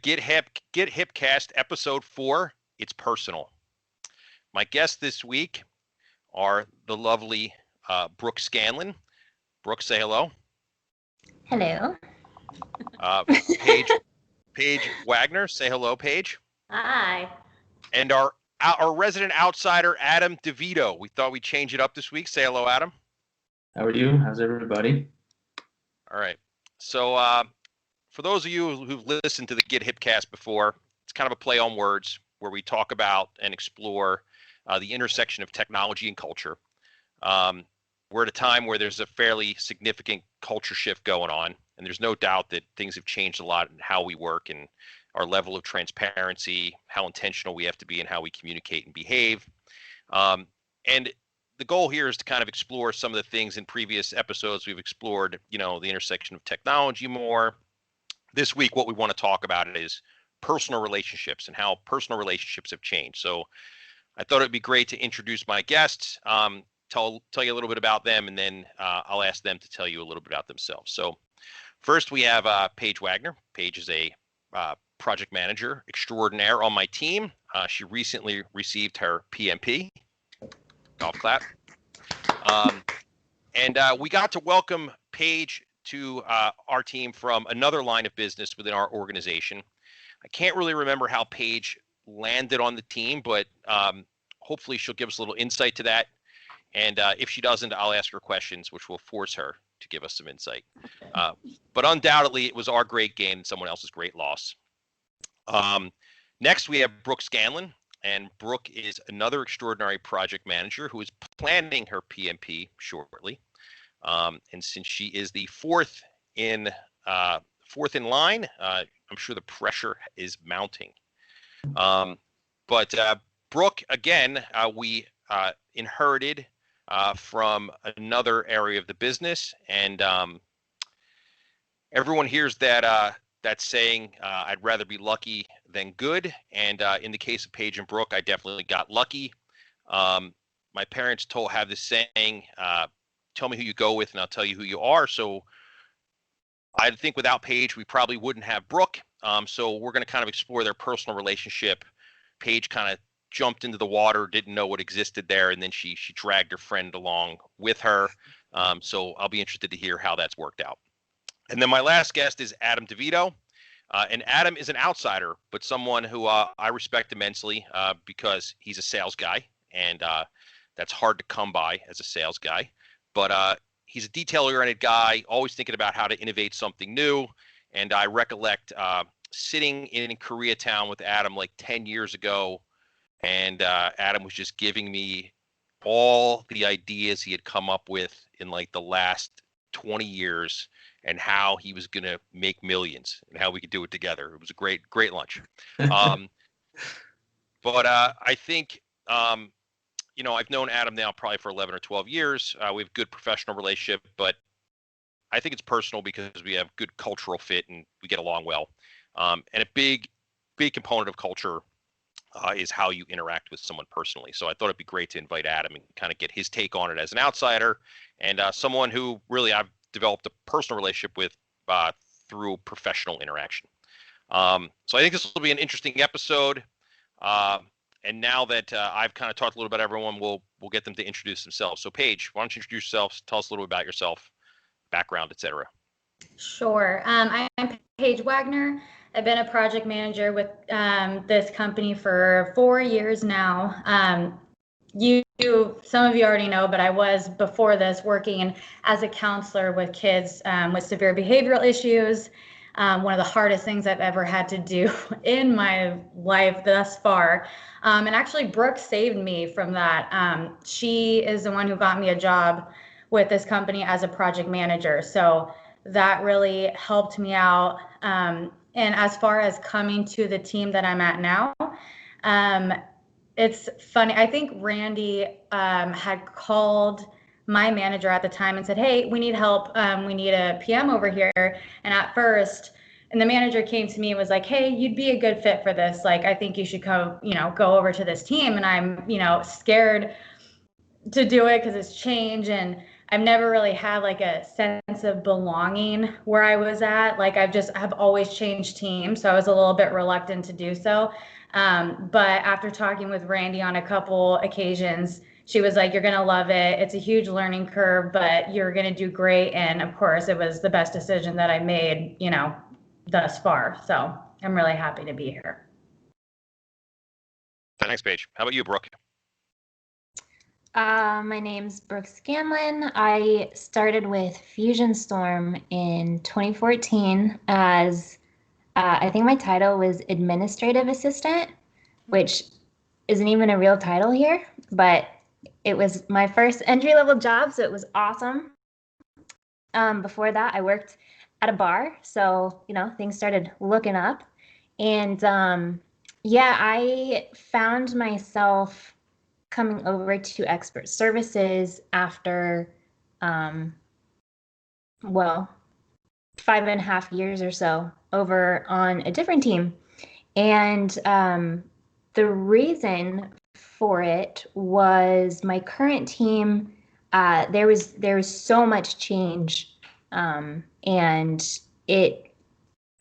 Git Hip Cast episode 4. It's personal. My guests this week are the lovely Brooke Scanlon. Brooke, say hello. Hello. Paige Wagner, say hello, Paige. Hi. And our resident outsider, Adam Devito. We thought we'd change it up this week. Say hello, Adam. How are you? How's everybody? All right. So for those of you who've listened to the Git Hip Cast before, it's kind of a play on words where we talk about and explore the intersection of technology and culture. We're at a time where there's a fairly significant culture shift going on, and there's no doubt that things have changed a lot in how we work and our level of transparency, how intentional we have to be in how we communicate and behave. And the goal here is to kind of explore some of the things in previous episodes we've explored, the intersection of technology more. This week, what we want to talk about is personal relationships and how personal relationships have changed. So I thought it'd be great to introduce my guests, tell you a little bit about them, and then I'll ask them to tell you a little bit about themselves. So first we have Paige Wagner. Paige is a project manager extraordinaire on my team. She recently received her PMP. Golf clap. And we got to welcome Paige to our team from another line of business within our organization. I can't really remember how Paige landed on the team, but hopefully she'll give us a little insight to that. And if she doesn't, I'll ask her questions, which will force her to give us some insight. But undoubtedly, it was our great gain and someone else's great loss. Next, we have Brooke Scanlon. And Brooke is another extraordinary project manager who is planning her PMP shortly. And since she is the fourth in line, I'm sure the pressure is mounting. But Brooke, again, we inherited from another area of the business, and everyone hears that saying, I'd rather be lucky than good. And in the case of Paige and Brooke, I definitely got lucky. My parents have this saying, tell me who you go with and I'll tell you who you are. So I think without Paige, we probably wouldn't have Brooke. So we're going to kind of explore their personal relationship. Paige kind of jumped into the water, didn't know what existed there, and then she dragged her friend along with her. So I'll be interested to hear how that's worked out. And then my last guest is Adam Devito. And Adam is an outsider, but someone who I respect immensely because he's a sales guy, and that's hard to come by as a sales guy. But he's a detail-oriented guy, always thinking about how to innovate something new. And I recollect sitting in Koreatown with Adam like 10 years ago, and Adam was just giving me all the ideas he had come up with in like the last 20 years and how he was going to make millions and how we could do it together. It was a great lunch. But I think, I've known Adam now probably for 11 or 12 years. We have a good professional relationship, but I think it's personal because we have good cultural fit and we get along well. And a big component of culture is how you interact with someone personally. So I thought it'd be great to invite Adam and kind of get his take on it as an outsider and someone who really I've developed a personal relationship with through professional interaction. So I think this will be an interesting episode. And now that I've kind of talked a little about everyone, we'll get them to introduce themselves. So Paige, why don't you introduce yourself? Tell us a little bit about yourself, background, etc. Sure. I'm Paige Wagner. I've been a project manager with this company for 4 years now. Some of you already know, but I was before this working as a counselor with kids with severe behavioral issues. One of the hardest things I've ever had to do in my life thus far. And actually, Brooke saved me from that. She is the one who got me a job with this company as a project manager. So that really helped me out. And as far as coming to the team that I'm at now, it's funny. I think Randy had called my manager at the time and said, hey, we need help. We need a PM over here. And at first, and the manager came to me and was like, hey, you'd be a good fit for this. Like, I think you should go over to this team. And I'm, scared to do it because it's change. And I've never really had like a sense of belonging where I was at. Like I've always changed teams, so I was a little bit reluctant to do so. But after talking with Randy on a couple occasions, she was like, "You're gonna love it. It's a huge learning curve, but you're gonna do great." And of course, it was the best decision that I made, thus far. So I'm really happy to be here. Thanks, Paige. How about you, Brooke? My name's Brooke Scanlon. I started with Fusion Storm in 2014 as I think my title was administrative assistant, which isn't even a real title here, but it was my first entry-level job, so it was awesome. Before that, I worked at a bar, so things started looking up, and I found myself coming over to expert services after 5.5 years or so over on a different team. And the reason for it was my current team, there was so much change, and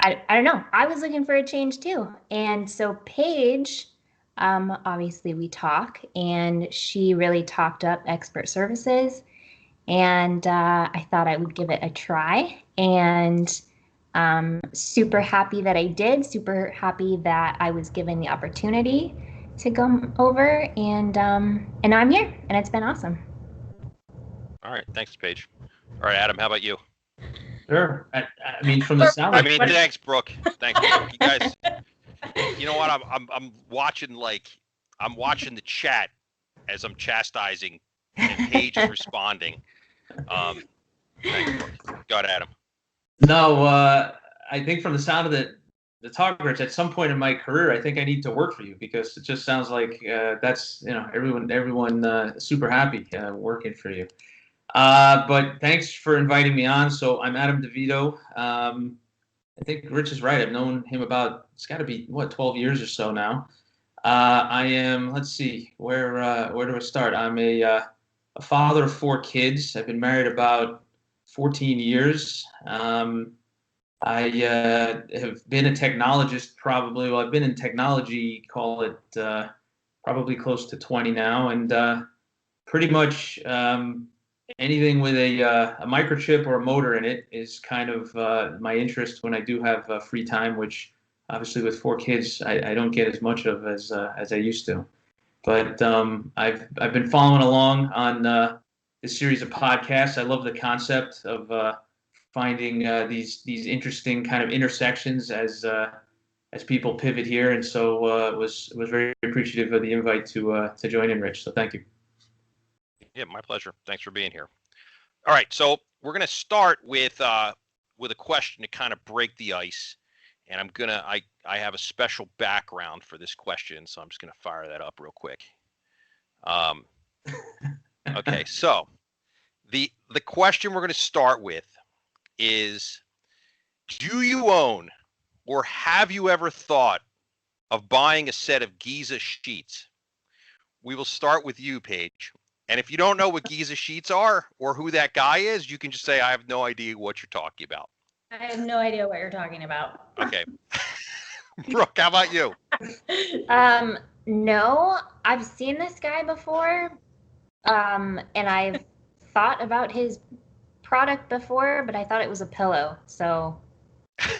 I don't know, I was looking for a change too. And so Paige, obviously we talk, and she really talked up expert services, and I thought I would give it a try, and super happy that I did, super happy that I was given the opportunity to come over, and now I'm here, and it's been awesome. All right, thanks, Paige. All right, Adam, how about you? Sure. I mean, from the sound. Thanks, Brooke. Thanks, Brooke. You guys, you know what? I'm watching the chat as I'm chastising, and Paige is responding. Thanks, Brooke. Go ahead, Adam. No, I think from the sound of the talk, Rich, at some point in my career, I think I need to work for you, because it just sounds like that's everyone super happy working for you. But thanks for inviting me on. So I'm Adam Devito. I think Rich is right. I've known him it's got to be 12 years or so now. I am, let's see, where do I start? I'm a father of 4 kids. I've been married about 14 years. I have been a technologist probably. Well, I've been in technology, call it probably close to 20 now, and pretty much anything with a microchip or a motor in it is kind of my interest when I do have free time, which obviously with 4 kids I don't get as much of as I used to. But I've been following along on this series of podcasts. I love the concept of finding these interesting kind of intersections as people pivot here, and so was very appreciative of the invite to join in, Rich. So thank you. Yeah, my pleasure. Thanks for being here. All right, so we're going to start with a question to kind of break the ice, and I have a special background for this question, so I'm just going to fire that up real quick. Okay, so the question we're going to start with is, do you own or have you ever thought of buying a set of Giza sheets? We will start with you, Paige. And if you don't know what Giza sheets are or who that guy is, you can just say, I have no idea what you're talking about. I have no idea what you're talking about. Okay. Brooke, how about you? No, I've seen this guy before, and I've thought about his product before, but I thought it was a pillow, so.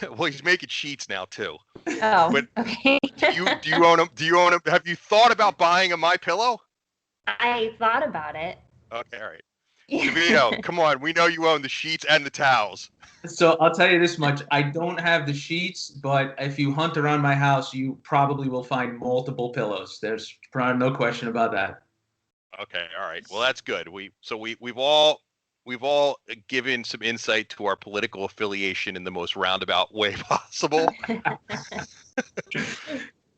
Well, he's making sheets now too. Oh, but okay. do you own them? Do you own them? Have you thought about buying a My Pillow? I thought about it. Okay, all right. Devito, come on. We know you own the sheets and the towels. So I'll tell you this much. I don't have the sheets, but if you hunt around my house, you probably will find multiple pillows. There's probably no question about that. Okay, all right. Well, that's good. We've all given some insight to our political affiliation in the most roundabout way possible.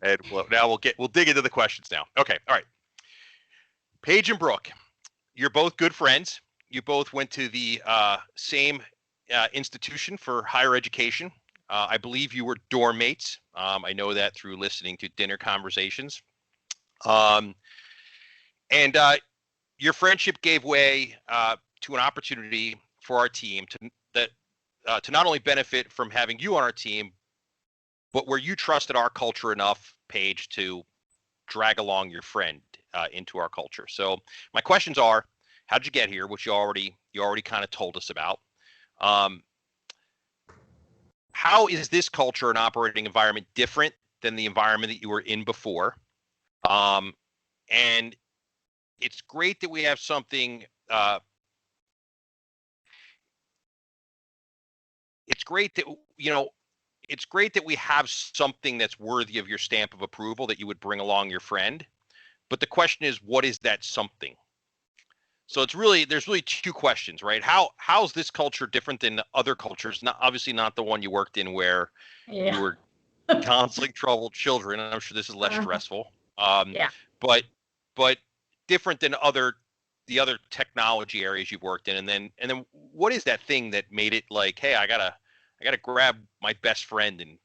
And now we'll dig into the questions now. Okay, all right. Paige and Brooke, you're both good friends. You both went to the same institution for higher education. I believe you were dorm mates. I know that through listening to dinner conversations. And your friendship gave way to an opportunity for our team that to not only benefit from having you on our team, but where you trusted our culture enough, Paige, to drag along your friend into our culture. So my questions are, how'd you get here, which you already kind of told us about. How is this culture and operating environment different than the environment that you were in before? And it's great that we have something. It's great that it's great that we have something that's worthy of your stamp of approval that you would bring along your friend. But the question is, what is that something? So there's really two questions, right? How's this culture different than other cultures? Obviously not the one you worked in where you were constantly troubled children. And I'm sure this is less stressful. But different than the other technology areas you've worked in. And then what is that thing that made it like, hey, I gotta grab my best friend and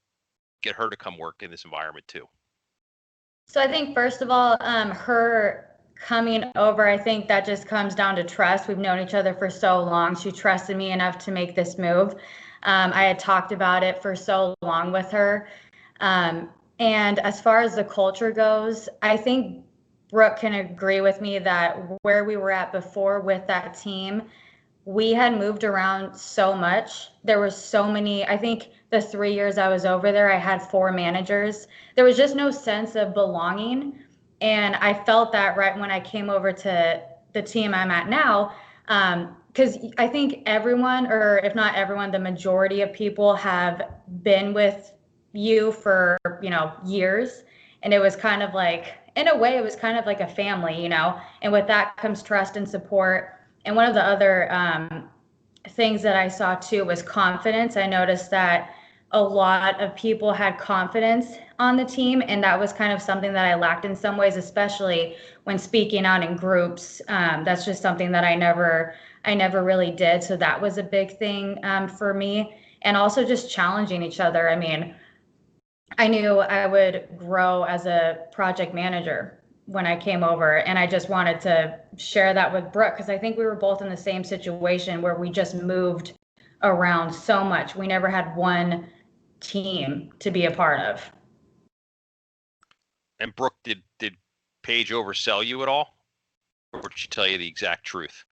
get her to come work in this environment too? So I think first of all, her coming over, I think that just comes down to trust. We've known each other for so long. She trusted me enough to make this move. I had talked about it for so long with her. And as far as the culture goes, I think Brooke can agree with me that where we were at before with that team, we had moved around so much. There were so many, I think the 3 years I was over there, I had 4 managers. There was just no sense of belonging. And I felt that right when I came over to the team I'm at now, because I think everyone, or if not everyone, the majority of people have been with you for, years. And it was kind of like, in a way, it was kind of like a family, and with that comes trust and support. And one of the other things that I saw too was confidence. I noticed that a lot of people had confidence on the team, and that was kind of something that I lacked in some ways, especially when speaking out in groups. That's just something that I never really did. So that was a big thing for me, and also just challenging each other. I mean, I knew I would grow as a project manager when I came over, and I just wanted to share that with Brooke, because I think we were both in the same situation where we just moved around so much. We never had one team to be a part of. And Brooke, did Paige oversell you at all, or did she tell you the exact truth?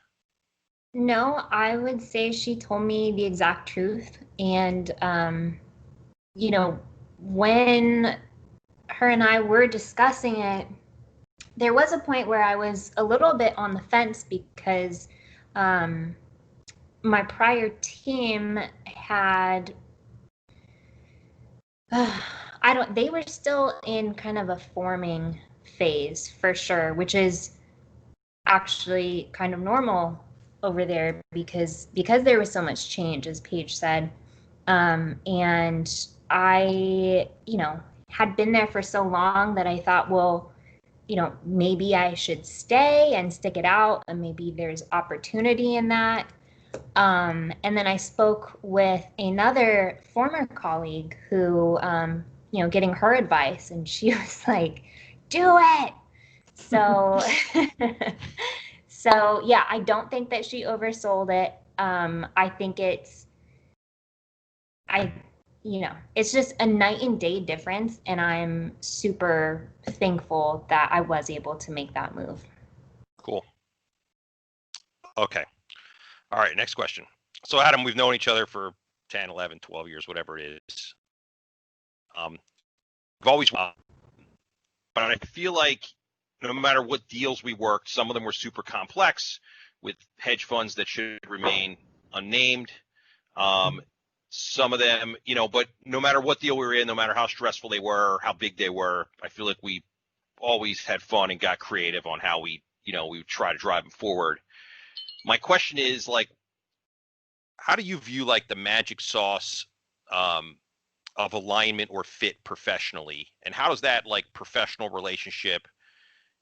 No, I would say she told me the exact truth. And, when her and I were discussing it, there was a point where I was a little bit on the fence because my prior team had, they were still in kind of a forming phase for sure, which is actually kind of normal over there because there was so much change, as Paige said. And I, had been there for so long that I thought, well, maybe I should stay and stick it out, and maybe there's opportunity in that. And then I spoke with another former colleague who, getting her advice, and she was like, do it. So, so yeah, I don't think that she oversold it. I think it's just a night and day difference, and I'm super thankful that I was able to make that move. Cool. Okay. All right, next question. So Adam, we've known each other for 10, 11, 12 years, whatever it is. We've always, but I feel like no matter what deals we worked, some of them were super complex with hedge funds that should remain unnamed. Some of them, but no matter what deal we were in, no matter how stressful they were, or how big they were, I feel like we always had fun and got creative on how we would try to drive them forward. My question is, like, how do you view like the magic sauce of alignment or fit professionally, and how does that like professional relationship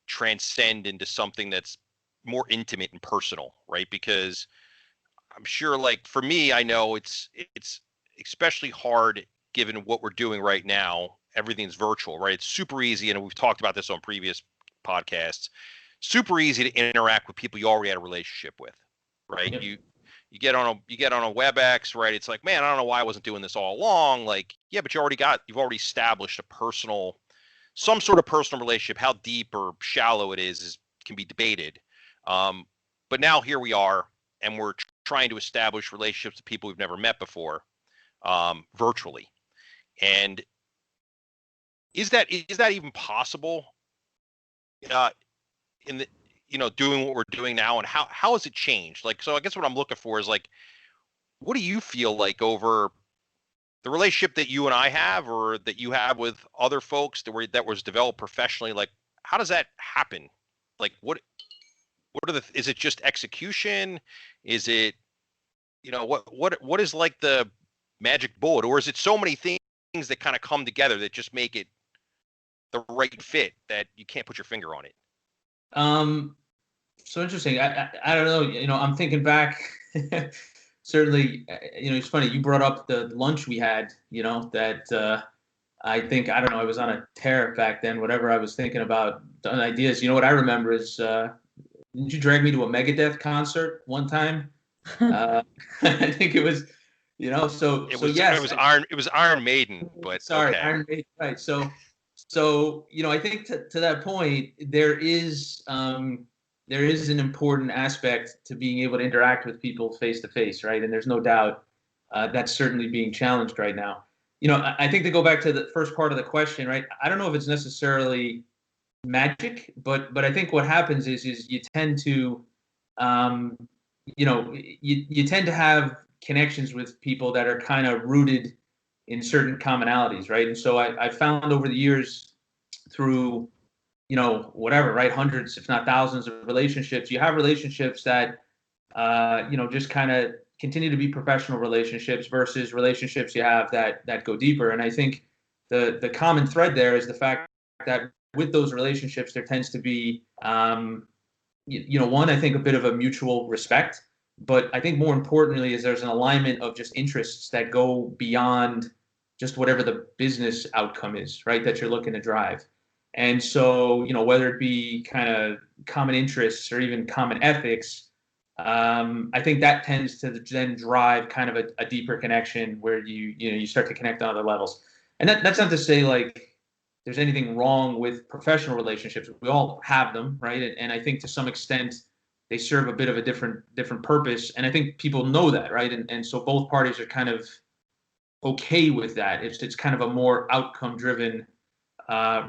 transcend into something that's more intimate and personal, right? Because I'm sure, like, for me, I know it's especially hard given what we're doing right now. Everything's virtual, right? It's super easy, and we've talked about this on previous podcasts. Super easy to interact with people you already had a relationship with, right? Yep. you get on a WebEx, right? It's like, man, I don't know why I wasn't doing this all along. Like, yeah, but you've already established some sort of personal relationship. How deep or shallow it can be debated. But now here we are, and we're trying to establish relationships with people we've never met before, virtually. And is that even possible? In the doing what we're doing now, and how has it changed? Like, so I guess what I'm looking for is like, what do you feel like over the relationship that you and I have, or that you have with other folks that was developed professionally? Like, how does that happen? Like, is it just execution? Is it, what is like the magic bullet, or is it so many things that kind of come together that just make it the right fit that you can't put your finger on it? So interesting. I don't know. I'm thinking back. Certainly, it's funny. You brought up the lunch we had. That I think, I don't know. I was on a tear back then. Whatever I was thinking about ideas. What I remember is, didn't you drag me to a Megadeth concert one time? I think it was. Yes. It was Iron Maiden, but sorry, okay. Iron Maiden. Right. So I think to that point, there is an important aspect to being able to interact with people face to face, right? And there's no doubt that's certainly being challenged right now. I think to go back to the first part of the question, right? I don't know if it's necessarily magic, but I think what happens is you tend to, you tend to have connections with people that are kind of rooted in certain commonalities, right? And so I found over the years through, whatever, right, hundreds, if not thousands of relationships, you have relationships that, just kind of continue to be professional relationships versus relationships you have that go deeper. And I think the common thread there is the fact that with those relationships, there tends to be, one, I think a bit of a mutual respect, but I think more importantly is there's an alignment of just interests that go beyond just whatever the business outcome is, right, that you're looking to drive. And so, whether it be kind of common interests or even common ethics, I think that tends to then drive kind of a deeper connection where you start to connect on other levels. And that's not to say like there's anything wrong with professional relationships. We all have them, right? And I think to some extent they serve a bit of a different purpose. And I think people know that, right? And so both parties are kind of okay with that. It's kind of a more outcome driven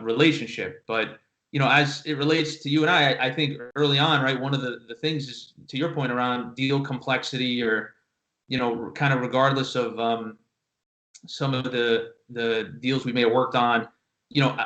relationship. But as it relates to you and I think early on, right, one of the things is, to your point, around deal complexity, or kind of regardless of some of the deals we may have worked on,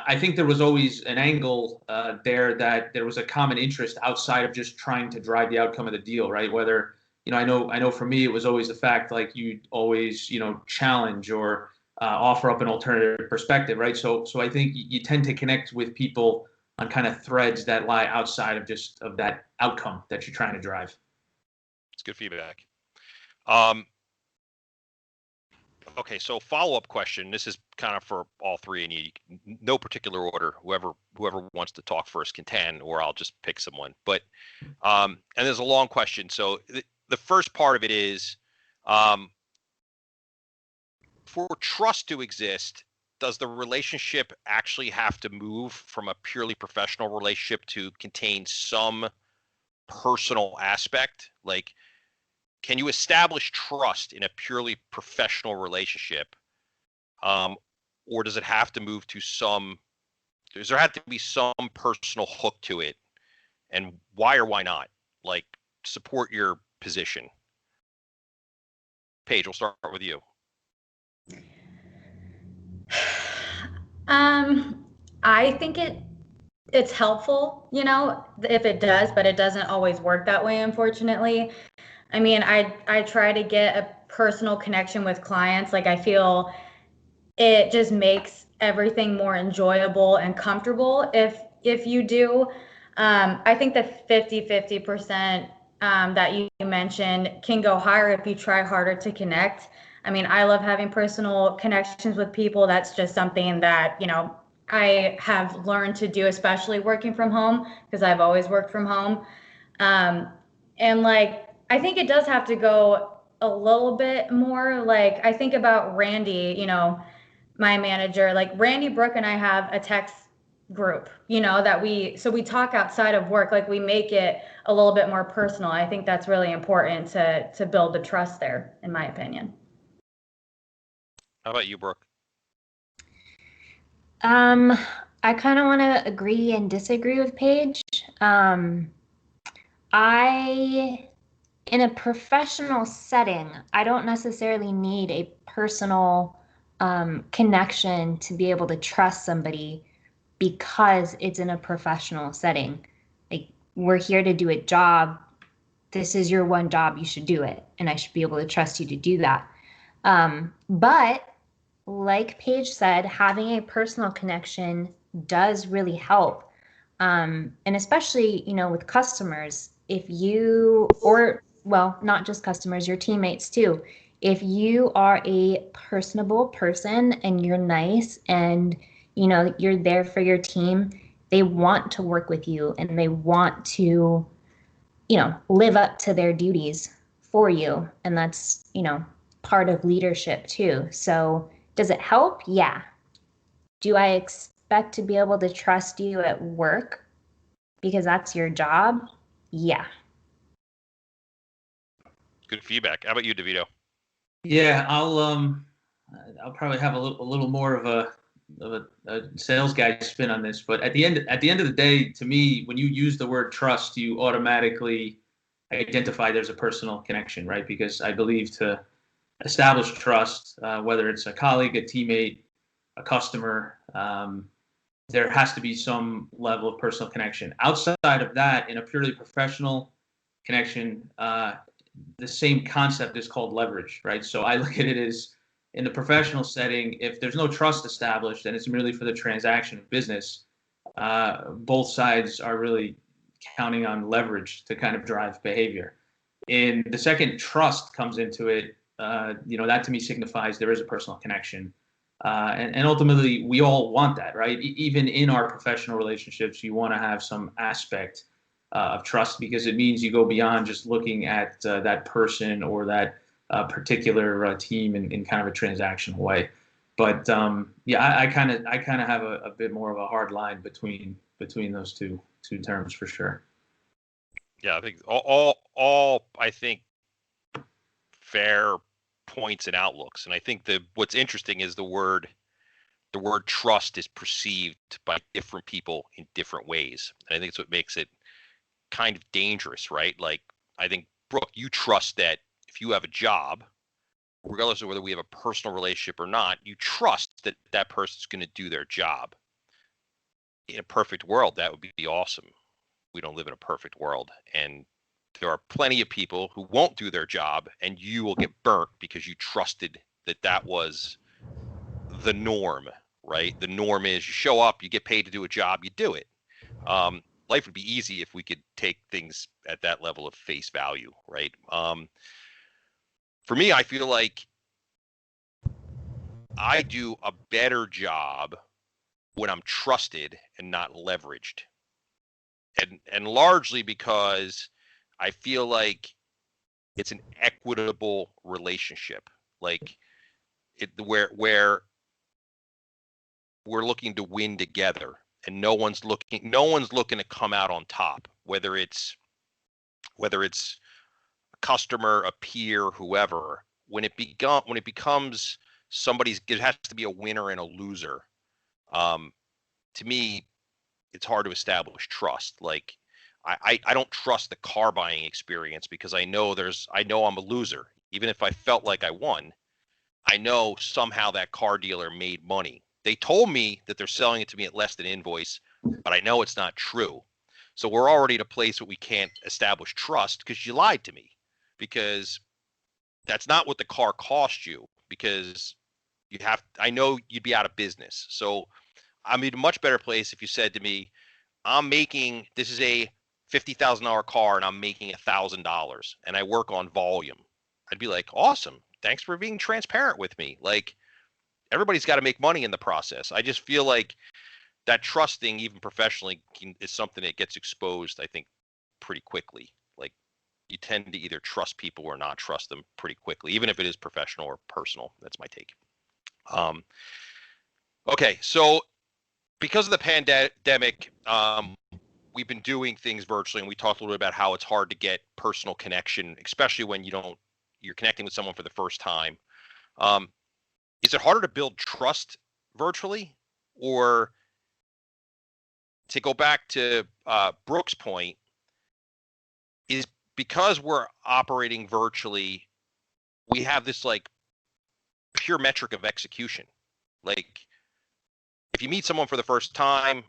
I think there was always an angle there that there was a common interest outside of just trying to drive the outcome of the deal, right? Whether I know for me it was always the fact like you'd always challenge or offer up an alternative perspective, right? So I think you tend to connect with people on kind of threads that lie outside of that outcome that you're trying to drive. It's good feedback. Okay, so follow-up question. This is kind of for all three, and you, no particular order. Whoever wants to talk first can, or I'll just pick someone. But and there's a long question. So the first part of it is, for trust to exist, does the relationship actually have to move from a purely professional relationship to contain some personal aspect? Like, can you establish trust in a purely professional relationship? Or does it have to move to does there have to be some personal hook to it? And why or why not? Like, support your position. Paige, we'll start with you. I think it's helpful, if it does, but it doesn't always work that way, unfortunately. I mean, I try to get a personal connection with clients. Like, I feel it just makes everything more enjoyable and comfortable if you do. I think the 50% that you mentioned can go higher if you try harder to connect. I mean, I love having personal connections with people. That's just something that, I have learned to do, especially working from home, because I've always worked from home. And like, I think it does have to go a little bit more. Like, I think about Randy, my manager, like Randy, Brooke, and I have a text group, that we talk outside of work, like we make it a little bit more personal. I think that's really important to build the trust there, in my opinion. How about you, Brooke? I kind of want to agree and disagree with Paige. In a professional setting, I don't necessarily need a personal connection to be able to trust somebody because it's in a professional setting. Like, we're here to do a job. This is your one job. You should do it. And I should be able to trust you to do that. But like Paige said, having a personal connection does really help. And especially, with customers, if you, well, not just customers, your teammates too. If you are a personable person and you're nice and, you're there for your team, they want to work with you and they want to, live up to their duties for you. And that's, part of leadership too. So does it help? Yeah. Do I expect to be able to trust you at work because that's your job? Yeah. Good feedback. How about you, Devito? Yeah, I'll probably have a little more of a sales guy spin on this, but at the end of the day, to me, when you use the word trust, you automatically identify there's a personal connection, right? Because I believe to establish trust, whether it's a colleague, a teammate, a customer, there has to be some level of personal connection. Outside of that, in a purely professional connection, the same concept is called leverage, right? So I look at it as, in the professional setting, if there's no trust established and it's merely for the transaction of business, both sides are really counting on leverage to kind of drive behavior. In the second trust comes into it, that to me signifies there is a personal connection. And ultimately, we all want that, right? Even in our professional relationships, you want to have some aspect of trust, because it means you go beyond just looking at that person or that particular team in kind of a transactional way. But I kind of have a bit more of a hard line between those two terms for sure. Yeah, I think all I think fair points and outlooks, and I think what's interesting is the word trust is perceived by different people in different ways, and I think it's what makes it kind of dangerous, right? Like, I think, Brooke, you trust that if you have a job, regardless of whether we have a personal relationship or not, you trust that that person's going to do their job. In a perfect world, that would be awesome. We don't live in a perfect world, and there are plenty of people who won't do their job, and you will get burnt because you trusted that was the norm, right? The norm is you show up, you get paid to do a job, you do it. Life would be easy if we could take things at that level of face value, right? For me, I feel like I do a better job when I'm trusted and not leveraged. And largely because I feel like it's an equitable relationship, like where we're looking to win together, and no one's looking to come out on top, whether it's a customer, a peer, whoever. When it becomes it has to be a winner and a loser. To me, it's hard to establish trust. Like, I don't trust the car buying experience because I know I'm a loser. Even if I felt like I won, I know somehow that car dealer made money. They told me that they're selling it to me at less than invoice, but I know it's not true. So we're already at a place where we can't establish trust because you lied to me, because that's not what the car cost you, because I know you'd be out of business. So I'm in a much better place if you said to me, this is a $50,000 car and I'm making $1,000 and I work on volume. I'd be like, awesome. Thanks for being transparent with me. Like, everybody's got to make money in the process. I just feel like that trusting, even professionally, is something that gets exposed, I think, pretty quickly. Like, you tend to either trust people or not trust them pretty quickly, even if it is professional or personal. That's my take. Okay, so because of the pandemic, we've been doing things virtually, and we talked a little bit about how it's hard to get personal connection, especially when you're connecting with someone for the first time. Is it harder to build trust virtually, or to go back to Brooke's point, is because we're operating virtually, we have this like pure metric of execution. Like if you meet someone for the first time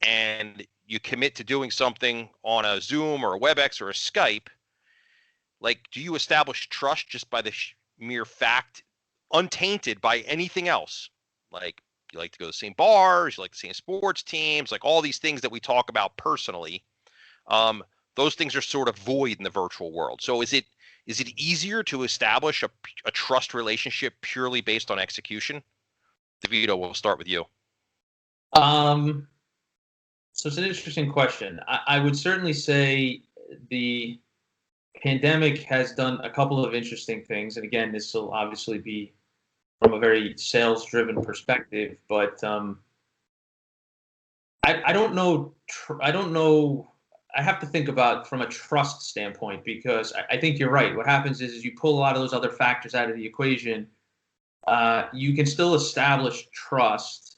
and you commit to doing something on a Zoom or a WebEx or a Skype, like, do you establish trust just by the mere fact, untainted by anything else? Like, you like to go to the same bars, you like the same sports teams, like all these things that we talk about personally. Those things are sort of void in the virtual world. So is it easier to establish a trust relationship purely based on execution? Devito, we'll start with you. So it's an interesting question. I would certainly say the pandemic has done a couple of interesting things. And again, this will obviously be from a very sales-driven perspective, but I don't know. I don't know. I have to think about from a trust standpoint, because I think you're right. What happens is you pull a lot of those other factors out of the equation. You can still establish trust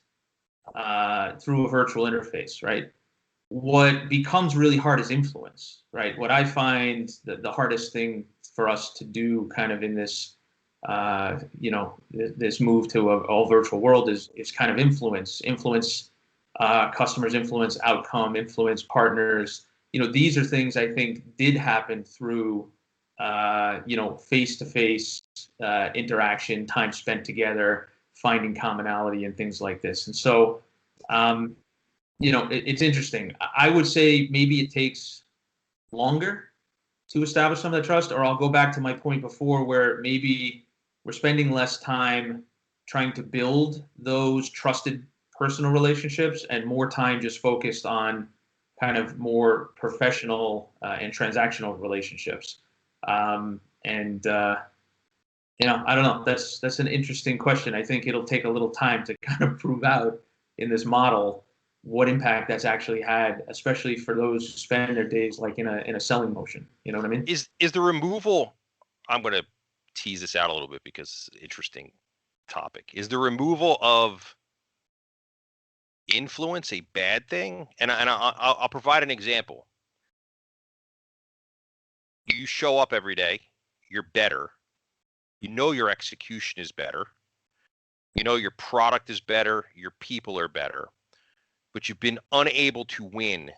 through a virtual interface, right? What becomes really hard is influence, right? What I find the hardest thing for us to do kind of in this, this move to a all virtual world is kind of influence customers, influence outcome, influence partners. These are things I think did happen through, face-to-face interaction, time spent together, finding commonality and things like this. And so, it's interesting. I would say maybe it takes longer to establish some of that trust, or I'll go back to my point before where maybe we're spending less time trying to build those trusted personal relationships and more time just focused on kind of more professional and transactional relationships. I don't know. That's an interesting question. I think it'll take a little time to kind of prove out in this model what impact that's actually had, especially for those who spend their days like in a selling motion. You know what I mean? Is the removal? I'm going to tease this out a little bit because it's an interesting topic. Is the removal of influence a bad thing? And I'll provide an example. You show up every day, you're better. Your execution is better. Your product is better, your people are better. But you've been unable to win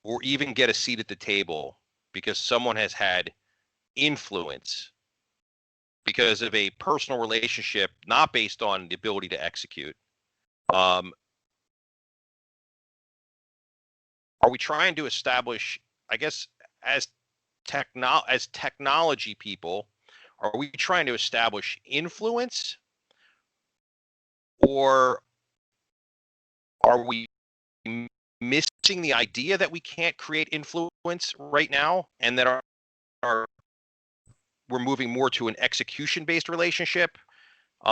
or even get a seat at the table because someone has had influence because of a personal relationship not based on the ability to execute. Are we trying to establish, I guess, as technology people, are we trying to establish influence, or are we missing the idea that we can't create influence right now, and that we're moving more to an execution-based relationship?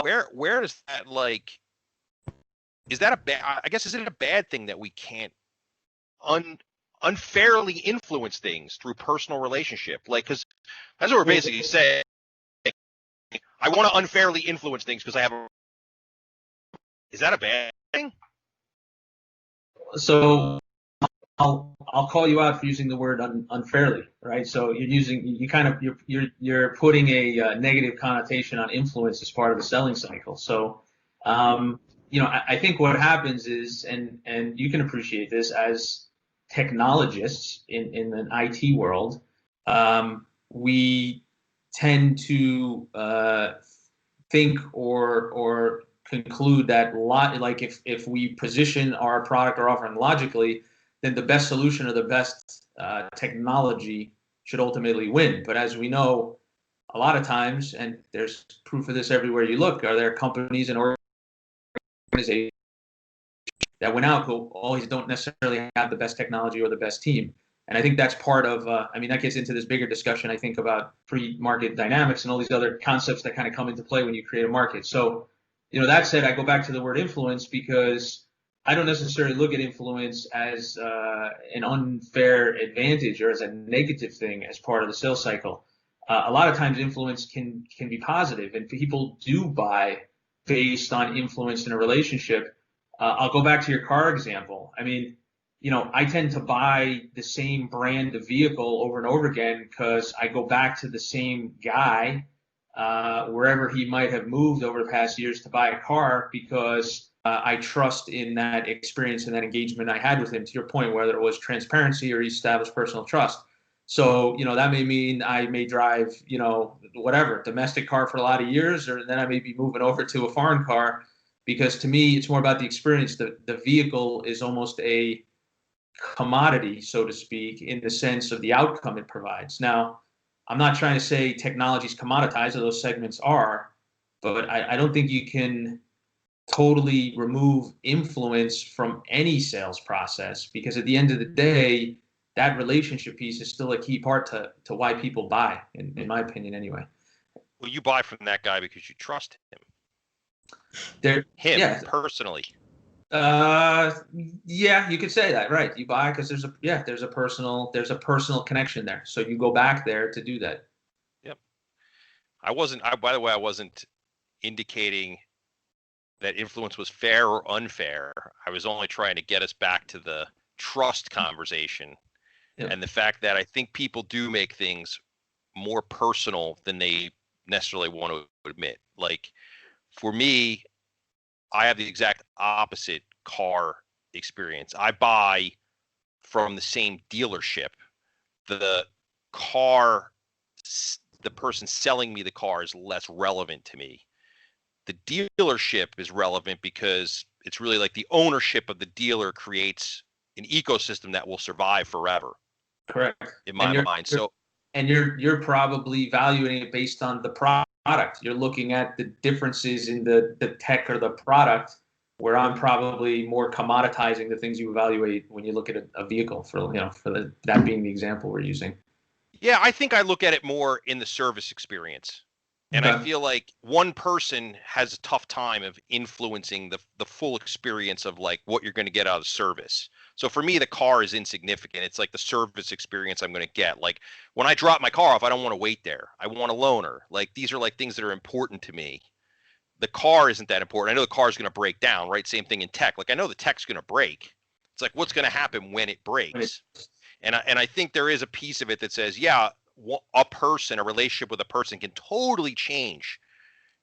Where does that, like, is that a bad? I guess, is it a bad thing that we can't unfairly influence things through personal relationship? Like, because that's what we're basically saying. I want to unfairly influence things because I have a. Is that a bad thing? So I'll call you out for using the word unfairly, right? So you're putting a negative connotation on influence as part of the selling cycle. So I think what happens is, and you can appreciate this as technologists in an IT world, we tend to think or conclude that like if we position our product or offering logically, then the best solution or the best technology should ultimately win. But as we know, a lot of times, and there's proof of this everywhere you look, are there companies and organizations that went out who always don't necessarily have the best technology or the best team. And I think that's part of, that gets into this bigger discussion, I think, about pre-market dynamics and all these other concepts that kind of come into play when you create a market. So, that said, I go back to the word influence because I don't necessarily look at influence as an unfair advantage or as a negative thing as part of the sales cycle. A lot of times influence can be positive, and people do buy based on influence in a relationship. I'll go back to your car example. I tend to buy the same brand of vehicle over and over again because I go back to the same guy wherever he might have moved over the past years to buy a car because I trust in that experience and that engagement I had with him, to your point, whether it was transparency or established personal trust. So, that may mean I may drive, whatever, domestic car for a lot of years, or then I may be moving over to a foreign car because to me, it's more about the experience. The vehicle is almost a commodity, so to speak, in the sense of the outcome it provides. Now, I'm not trying to say technology's commoditized, or those segments are, but I don't think you can totally remove influence from any sales process because at the end of the day, that relationship piece is still a key part to why people buy, in my opinion, anyway. Well, you buy from that guy because you trust him. Personally. Yeah, you could say that, right? You buy because there's a personal connection there. So you go back there to do that. Yep. By the way, I wasn't indicating that influence was fair or unfair. I was only trying to get us back to the trust conversation. Yep. And the fact that I think people do make things more personal than they necessarily want to admit. Like for me, I have the exact opposite car experience. I buy from the same dealership. The person selling me the car is less relevant to me. The dealership is relevant because it's really like the ownership of the dealer creates an ecosystem that will survive forever. Correct. In my mind. You're probably valuing it based on the product. You're looking at the differences in the tech or the product, where I'm probably more commoditizing the things you evaluate when you look at a vehicle that being the example we're using. Yeah, I think I look at it more in the service experience. And I feel like one person has a tough time of influencing the full experience of like what you're going to get out of service. So for me, the car is insignificant. It's like the service experience I'm going to get. Like when I drop my car off, I don't want to wait there. I want a loaner. Like these are like things that are important to me. The car isn't that important. I know the car is going to break down, right? Same thing in tech. Like I know the tech's going to break. It's like what's going to happen when it breaks. And I think there is a piece of it that says, yeah, a relationship with a person can totally change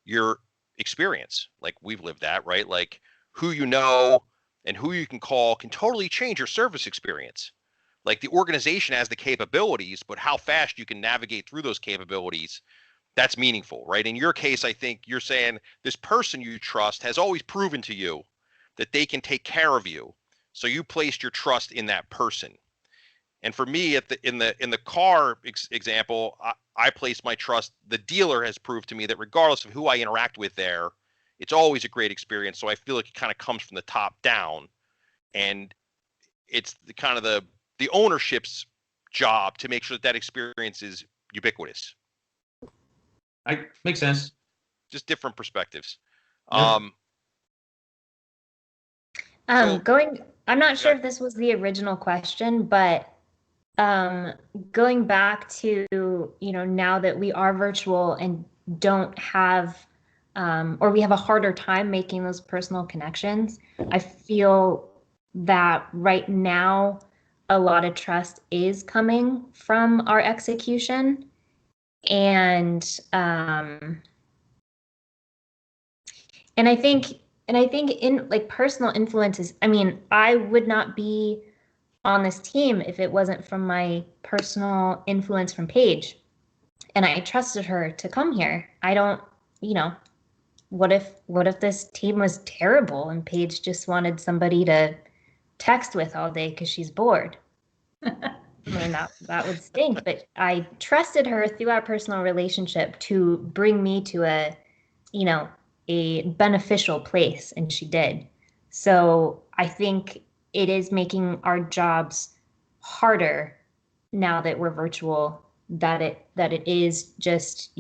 your experience. Like we've lived that, right? Like who you know and who you can call can totally change your service experience. Like the organization has the capabilities, but how fast you can navigate through those capabilities, that's meaningful, right? In your case, I think you're saying this person you trust has always proven to you that they can take care of you. So you placed your trust in that person. And for me, in the car example, I place my trust. The dealer has proved to me that regardless of who I interact with there, it's always a great experience. So I feel like it kind of comes from the top down, and it's the ownership's job to make sure that experience is ubiquitous. Makes sense. Just different perspectives. Yeah. I'm not sure if this was the original question, but going back to, now that we are virtual and don't have, or we have a harder time making those personal connections, I feel that right now a lot of trust is coming from our execution. And I think in like personal influences, I would not be on this team if it wasn't from my personal influence from Paige. And I trusted her to come here. I don't, what if this team was terrible and Paige just wanted somebody to text with all day because she's bored? That would stink. But I trusted her through our personal relationship to bring me to a beneficial place, and she did. So I think it is making our jobs harder now that we're virtual, that it is just,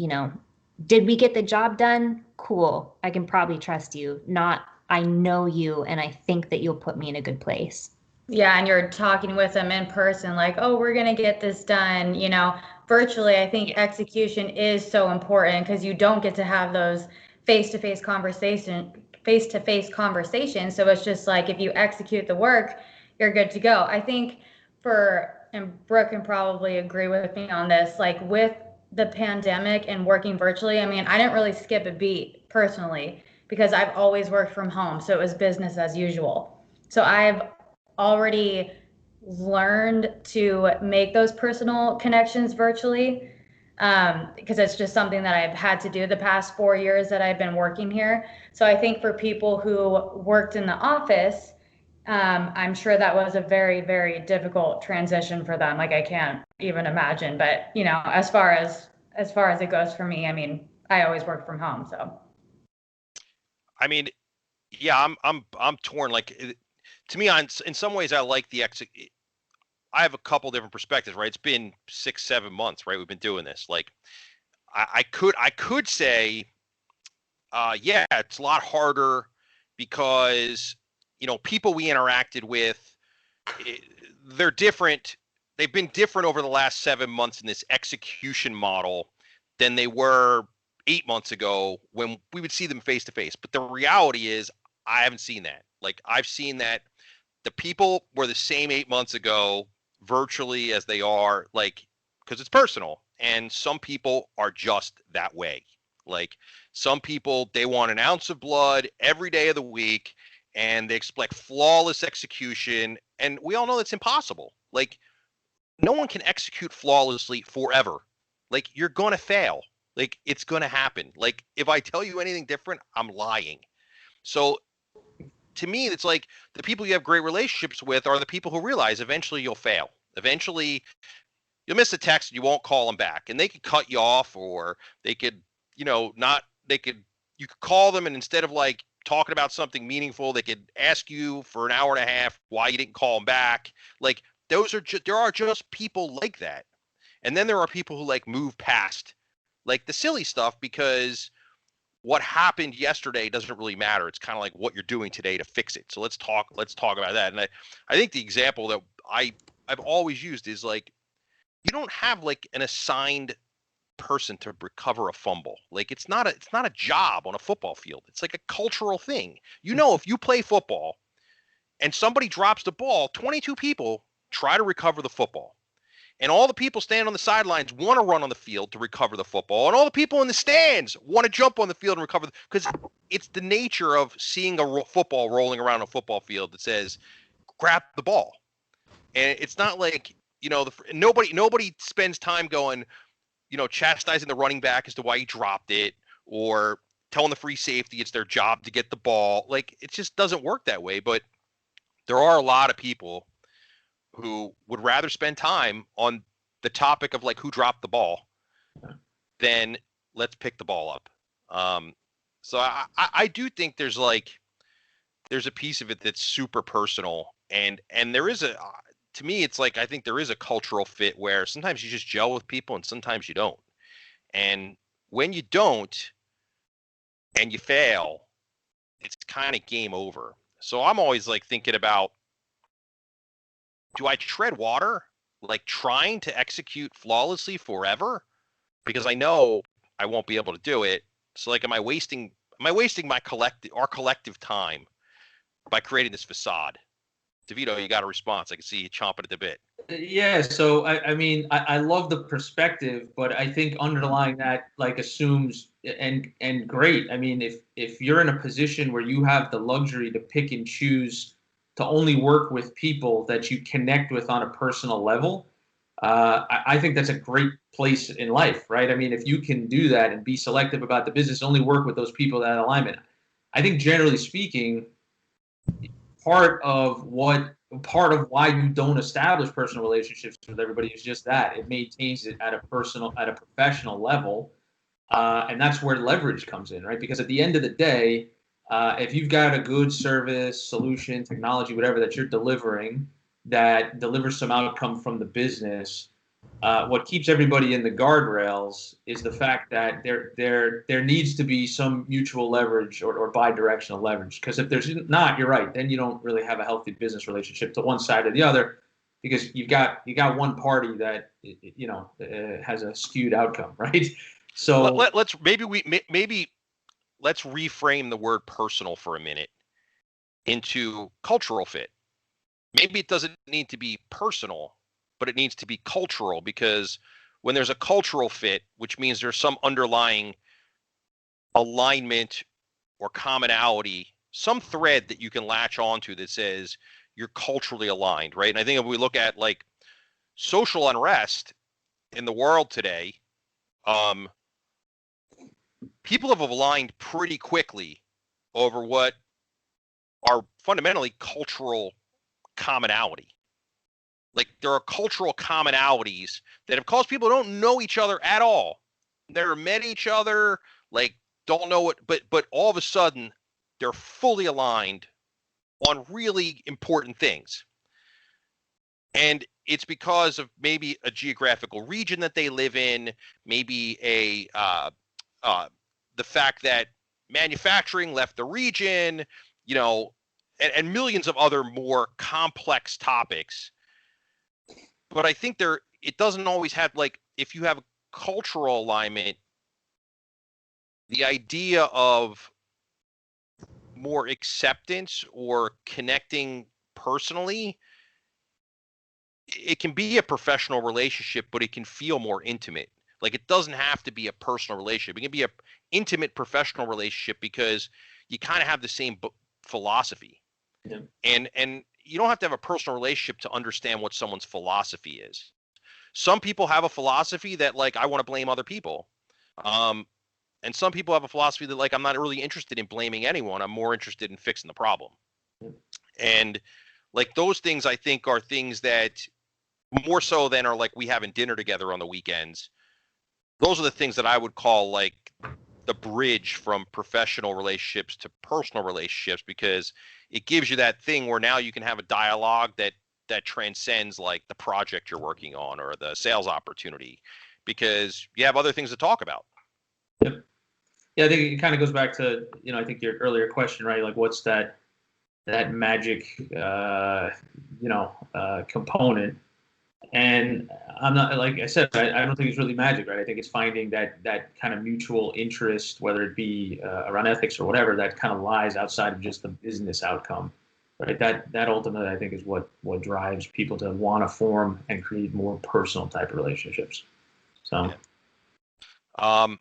did we get the job done? Cool. I can probably trust you. Not, I know you and I think that you'll put me in a good place. Yeah, and you're talking with them in person, like, oh, we're going to get this done. Virtually, I think execution is so important because you don't get to have those face-to-face conversations. So it's just like if you execute the work, you're good to go. I think and Brooke can probably agree with me on this, like with the pandemic and working virtually, I mean, I didn't really skip a beat personally because I've always worked from home. So it was business as usual. So I've already learned to make those personal connections virtually because it's just something that I've had to do the past 4 years that I've been working here. So I think for people who worked in the office, I'm sure that was a very, very difficult transition for them. Like I can't even imagine. But as far as it goes for me, I mean, I always work from home. So. I mean, yeah, I'm torn. Like, to me, in some ways, I like the I have a couple different perspectives, right? It's been 6-7 months, right? We've been doing this. Like, I could say, yeah, it's a lot harder because people we interacted with, they're different. They've been different over the last 7 months in this execution model than they were 8 months ago when we would see them face to face. But the reality is, I haven't seen that. Like, I've seen that the people were the same 8 months ago virtually as they are, like, because it's personal. And some people are just that way. Like, some people, they want an ounce of blood every day of the week and they expect flawless execution. And we all know that's impossible. Like, no one can execute flawlessly forever. Like, you're going to fail. Like, it's going to happen. Like, if I tell you anything different, I'm lying. So to me, it's like the people you have great relationships with are the people who realize eventually you'll fail. Eventually you'll miss a text and you won't call them back, and they could cut you off, or they could, you could call them, and instead of like talking about something meaningful, they could ask you for an hour and a half why you didn't call them back. Like, there are just people like that. And then there are people who like move past like the silly stuff because what happened yesterday doesn't really matter. It's kind of like what you're doing today to fix it. So let's talk about that. And I think the example that I've always used is like, you don't have like an assigned person to recover a fumble. Like, it's not a job on a football field. It's like a cultural thing. If you play football and somebody drops the ball, 22 people try to recover the football. And all the people standing on the sidelines want to run on the field to recover the football. And all the people in the stands want to jump on the field and recover. Because it's the nature of seeing a football rolling around a football field that says, grab the ball. And it's not like, nobody spends time going, chastising the running back as to why he dropped it, or telling the free safety it's their job to get the ball. Like, it just doesn't work that way. But there are a lot of people who would rather spend time on the topic of like who dropped the ball than let's pick the ball up. So I do think there's a piece of it that's super personal, and there is to me, it's like, I think there is a cultural fit where sometimes you just gel with people and sometimes you don't. And when you don't and you fail, it's kind of game over. So I'm always like thinking about, do I tread water, like trying to execute flawlessly forever? Because I know I won't be able to do it. So like, am I wasting our collective time by creating this facade? Devito, you got a response. I can see you chomping at the bit. Yeah, so I mean, I love the perspective, but I think underlying that like assumes and great. I mean, if you're in a position where you have the luxury to pick and choose to only work with people that you connect with on a personal level, I think that's a great place in life, right? I mean, if you can do that and be selective about the business, only work with those people that alignment. I think generally speaking, part of why you don't establish personal relationships with everybody is just that it maintains it at a professional level, and that's where leverage comes in, right? Because at the end of the day, if you've got a good service, solution, technology, whatever that you're delivering that delivers some outcome from the business, what keeps everybody in the guardrails is the fact that there needs to be some mutual leverage or bi-directional leverage. Because if there's not, you're right, then you don't really have a healthy business relationship to one side or the other, because you got one party that has a skewed outcome, right? So let's let's reframe the word personal for a minute into cultural fit. Maybe it doesn't need to be personal, but it needs to be cultural, because when there's a cultural fit, which means there's some underlying alignment or commonality, some thread that you can latch onto that says you're culturally aligned, right? And I think if we look at like social unrest in the world today, people have aligned pretty quickly over what are fundamentally cultural commonality. Like there are cultural commonalities that have caused people who don't know each other at all, never met each other, like don't know what, but all of a sudden they're fully aligned on really important things. And it's because of maybe a geographical region that they live in, maybe the fact that manufacturing left the region, and millions of other more complex topics. But I think it doesn't always have, like, if you have a cultural alignment, the idea of more acceptance or connecting personally, it can be a professional relationship, but it can feel more intimate. Like it doesn't have to be a personal relationship. It can be an intimate professional relationship because you kind of have the same philosophy. Yeah. And you don't have to have a personal relationship to understand what someone's philosophy is. Some people have a philosophy that, like, I want to blame other people. And some people have a philosophy that, like, I'm not really interested in blaming anyone. I'm more interested in fixing the problem. Yeah. And like those things, I think, are things that more so than are like we having dinner together on the weekends. Those are the things that I would call like the bridge from professional relationships to personal relationships, because it gives you that thing where now you can have a dialogue that transcends like the project you're working on or the sales opportunity, because you have other things to talk about. Yep. Yeah, I think it kind of goes back to, I think your earlier question, right? Like what's that magic, component. And I'm not, like I said, I don't think it's really magic, right? I think it's finding that kind of mutual interest, whether it be around ethics or whatever, that kind of lies outside of just the business outcome, right? That ultimately, I think, is what drives people to want to form and create more personal type of relationships. So, yeah.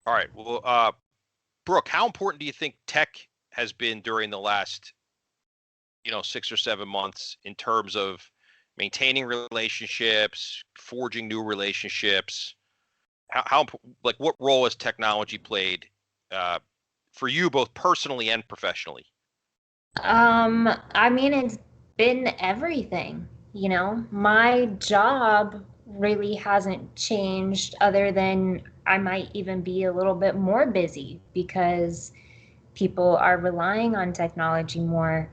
All right. Well, Brooke, how important do you think tech has been during the last, 6 or 7 months in terms of maintaining relationships, forging new relationships? How like what role has technology played for you, both personally and professionally? I mean, it's been everything. My job really hasn't changed, other than I might even be a little bit more busy because people are relying on technology more.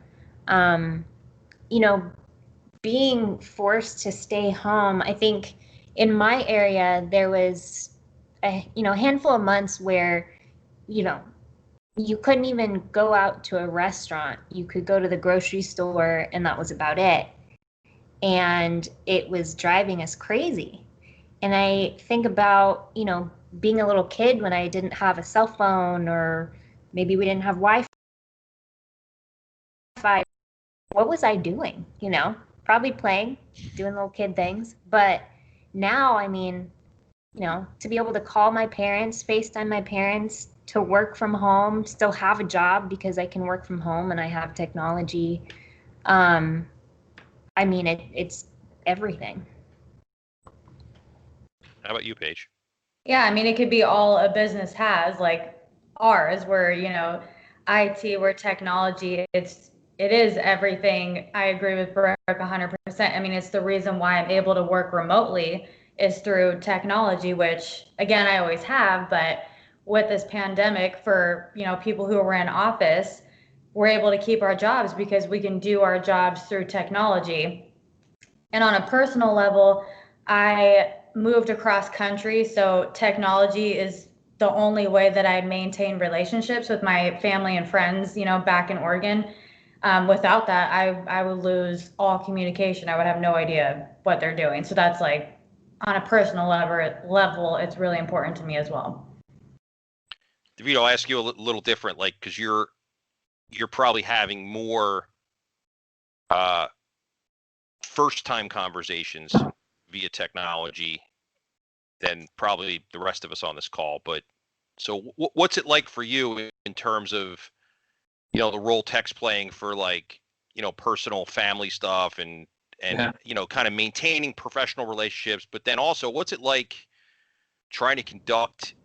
Being forced to stay home, I think in my area there was a handful of months where you couldn't even go out to a restaurant. You could go to the grocery store and that was about it. And it was driving us crazy. And I think about, being a little kid when I didn't have a cell phone, or maybe we didn't have Wi-Fi. What was I doing? Probably playing, doing little kid things. But now, I mean, to be able to call my parents, FaceTime my parents, to work from home, still have a job because I can work from home and I have technology. I mean, it's everything. How about you, Paige? Yeah, I mean, it could be all a business has, like ours, where, IT, where technology, it is everything. I agree with Brooke 100%. I mean, it's the reason why I'm able to work remotely is through technology, which again, I always have, but with this pandemic, for, people who were in office, we're able to keep our jobs because we can do our jobs through technology. And on a personal level, I moved across country, so technology is the only way that I maintain relationships with my family and friends, back in Oregon. Without that, I would lose all communication. I would have no idea what they're doing. So that's like on a personal level, it's really important to me as well. Devito, I'll ask you a little different, like, because you're probably having more first-time conversations via technology than probably the rest of us on this call. But so what's it like for you in terms of, the role tech's playing for, like, personal family stuff and Yeah. kind of maintaining professional relationships, but then also what's it like trying to conduct,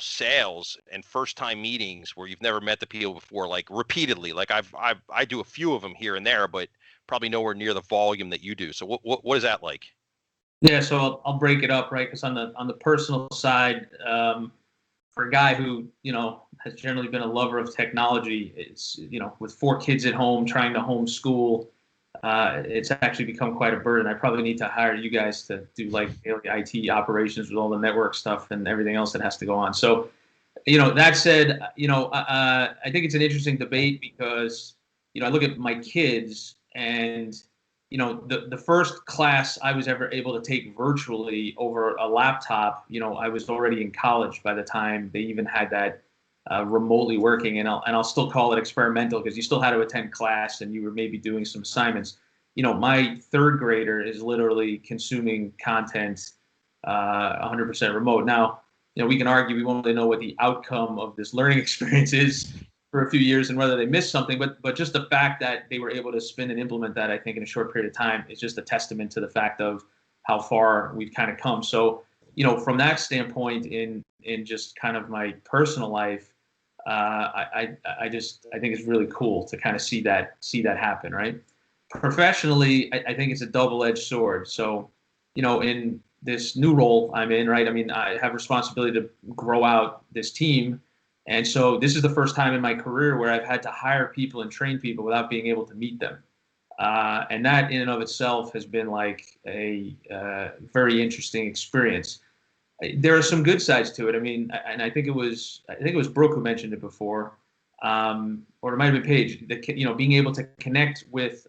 sales and first time meetings where you've never met the people before, like repeatedly? Like I do a few of them here and there, but probably nowhere near the volume that you do. So what is that like? Yeah, so I'll break it up, right? Because on the personal side, for a guy who has generally been a lover of technology, it's with 4 kids at home trying to homeschool, it's actually become quite a burden. I probably need to hire you guys to do like daily IT operations with all the network stuff and everything else that has to go on. So, that said, I think it's an interesting debate because I look at my kids and the first class I was ever able to take virtually over a laptop, I was already in college by the time they even had that remotely working, and I'll still call it experimental because you still had to attend class and you were maybe doing some assignments. My 3rd grader is literally consuming content 100% remote. Now, we can argue we won't really know what the outcome of this learning experience is for a few years and whether they missed something, but just the fact that they were able to spin and implement that, I think, in a short period of time is just a testament to the fact of how far we've kind of come. So, from that standpoint, in just kind of my personal life, I think it's really cool to kind of see that happen, right? Professionally, I think it's a double-edged sword. So, in this new role I'm in, right? I mean, I have responsibility to grow out this team. And so this is the first time in my career where I've had to hire people and train people without being able to meet them. And that in and of itself has been like a very interesting experience. There are some good sides to it. I mean, and I think it was Brooke who mentioned it before, or it might have been Paige, that, being able to connect with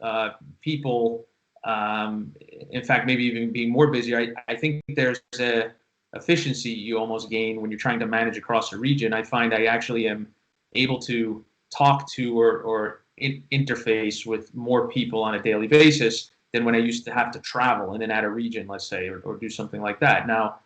people, in fact, maybe even being more busy. I think there's a efficiency you almost gain when you're trying to manage across a region. I find I actually am able to talk to or interface with more people on a daily basis than when I used to have to travel in and out of region, let's say, or do something like that. Now,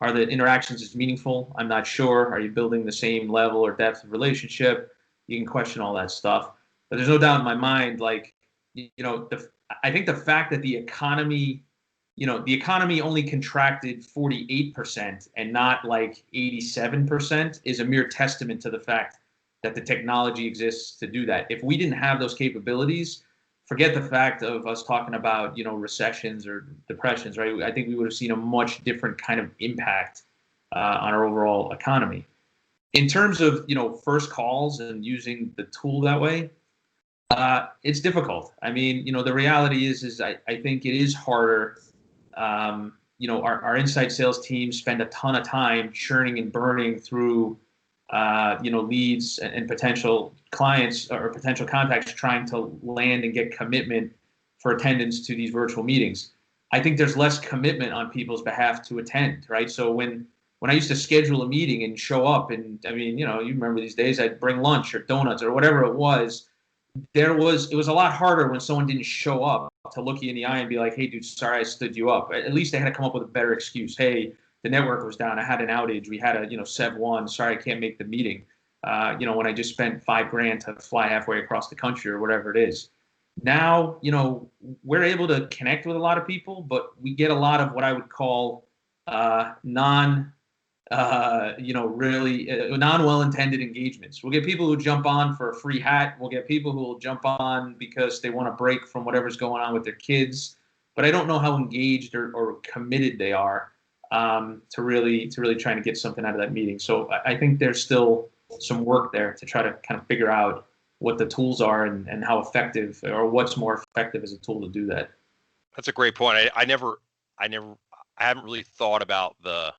are the interactions as meaningful? I'm not sure. Are you building the same level or depth of relationship? You can question all that stuff. But there's no doubt in my mind, like, I think the fact that the economy only contracted 48% and not like 87% is a mere testament to the fact that the technology exists to do that. If we didn't have those capabilities, forget the fact of us talking about, recessions or depressions, right? I think we would have seen a much different kind of impact on our overall economy. In terms of, first calls and using the tool that way, it's difficult. I mean, the reality is I think it is harder. Our inside sales team spend a ton of time churning and burning through, leads and potential clients or potential contacts trying to land and get commitment for attendance to these virtual meetings. I think there's less commitment on people's behalf to attend, right? So when I used to schedule a meeting and show up, and I mean, you remember these days, I'd bring lunch or donuts or whatever it was. It was a lot harder when someone didn't show up to look you in the eye and be like, hey, dude, sorry I stood you up. At least they had to come up with a better excuse. Hey, the network was down. I had an outage. We had a Sev 1. Sorry, I can't make the meeting. When I just spent $5,000 to fly halfway across the country or whatever it is. Now, we're able to connect with a lot of people, but we get a lot of what I would call non-well-intended engagements. We'll get people who jump on for a free hat. We'll get people who will jump on because they want to break from whatever's going on with their kids. But I don't know how engaged or committed they are to really trying to get something out of that meeting. So I think there's still some work there to try to kind of figure out what the tools are and how effective or what's more effective as a tool to do that. That's a great point. I haven't really thought about the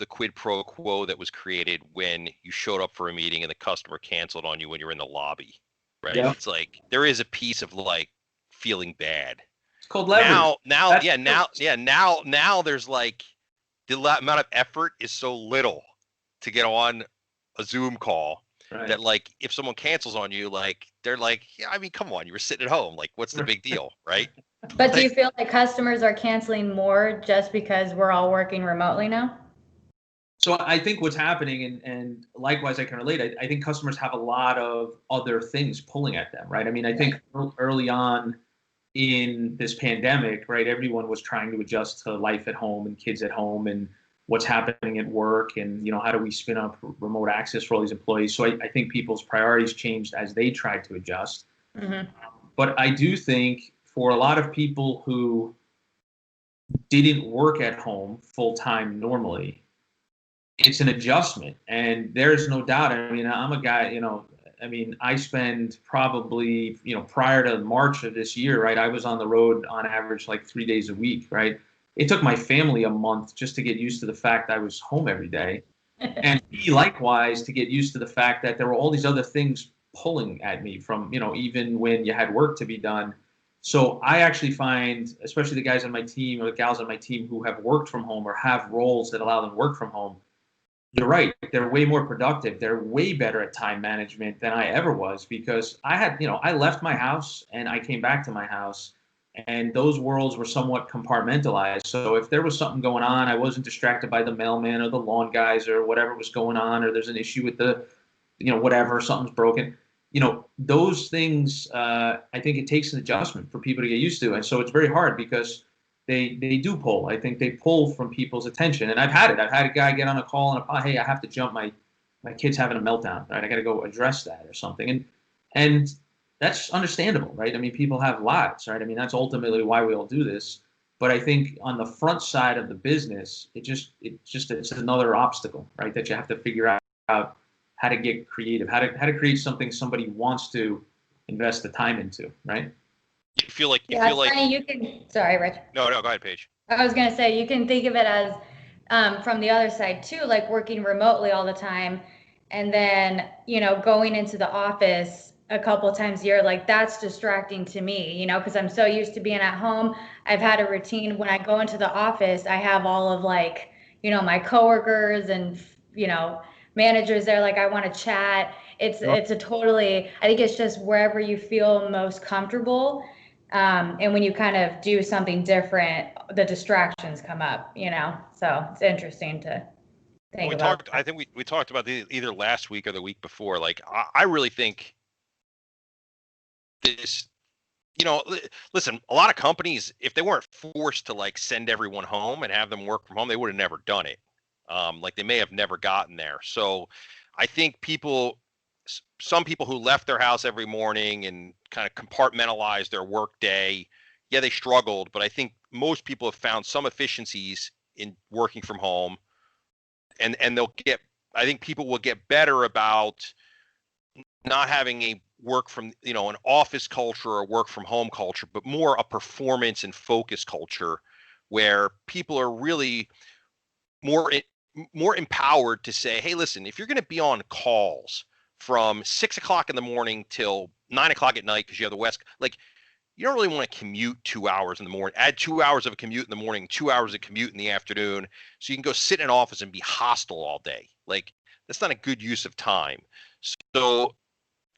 quid pro quo that was created when you showed up for a meeting and the customer canceled on you when you're in the lobby, right? Yeah. It's like there is a piece of like feeling bad. It's called leverage. Now there's like the amount of effort is so little to get on a Zoom call that like if someone cancels on you, like they're like, yeah, I mean, come on, you were sitting at home, like what's the big deal, right? But do you feel like customers are canceling more just because we're all working remotely now? So I think what's happening, and likewise I can relate, I think customers have a lot of other things pulling at them, right? I mean, I think early on in this pandemic, right, everyone was trying to adjust to life at home and kids at home and what's happening at work and, you know, how do we spin up remote access for all these employees? So I think people's priorities changed as they tried to adjust. Mm-hmm. But I do think for a lot of people who didn't work at home full time normally, it's an adjustment. And there's no doubt. I mean, I'm a guy, you know, I mean, I spend probably, you know, prior to March of this year, right, I was on the road on average like 3 days a week, right? It took my family a month just to get used to the fact I was home every day. And me, likewise, to get used to the fact that there were all these other things pulling at me from, you know, even when you had work to be done. So I actually find, especially the guys on my team or the gals on my team who have worked from home or have roles that allow them to work from home, you're right. They're way more productive. They're way better at time management than I ever was because I had, you know, I left my house and I came back to my house and those worlds were somewhat compartmentalized. So if there was something going on, I wasn't distracted by the mailman or the lawn guys or whatever was going on, or there's an issue with the, you know, whatever, something's broken. You know, those things, I think it takes an adjustment for people to get used to. And so it's very hard because they do pull. I think they pull from people's attention. And I've had it. I've had a guy get on a call and, hey, I have to jump. My kid's having a meltdown, right? I got to go address that or something. And that's understandable, right? I mean, people have lives, right? I mean, that's ultimately why we all do this. But I think on the front side of the business, it's another obstacle, right? That you have to figure out how to get creative, how to create something somebody wants to invest the time into, right? You feel like funny, you can. Sorry, Rich. No, go ahead, Paige. I was gonna say you can think of it as from the other side too, like working remotely all the time, and then you know going into the office a couple of times a year. Like that's distracting to me, you know, because I'm so used to being at home. I've had a routine. When I go into the office, I have all of like you know my coworkers and you know managers there. Like I want to chat. It's a totally. I think it's just wherever you feel most comfortable. And when you kind of do something different, the distractions come up, you know, so it's interesting to think about. I think we talked about either last week or the week before. Like, I really think this, you know, listen, a lot of companies, if they weren't forced to like send everyone home and have them work from home, they would have never done it. Like they may have never gotten there. So I think some people who left their house every morning and kind of compartmentalized their work day, yeah, they struggled, but I think most people have found some efficiencies in working from home, and I think people will get better about not having a work from, you know, an office culture or work from home culture, but more a performance and focus culture where people are really more empowered to say, hey, listen, if you're going to be on calls from 6 o'clock in the morning till 9 o'clock at night because you have the West, like you don't really want to commute 2 hours in the morning, add 2 hours of a commute in the morning, 2 hours of commute in the afternoon. So you can go sit in an office and be hostile all day. Like that's not a good use of time. So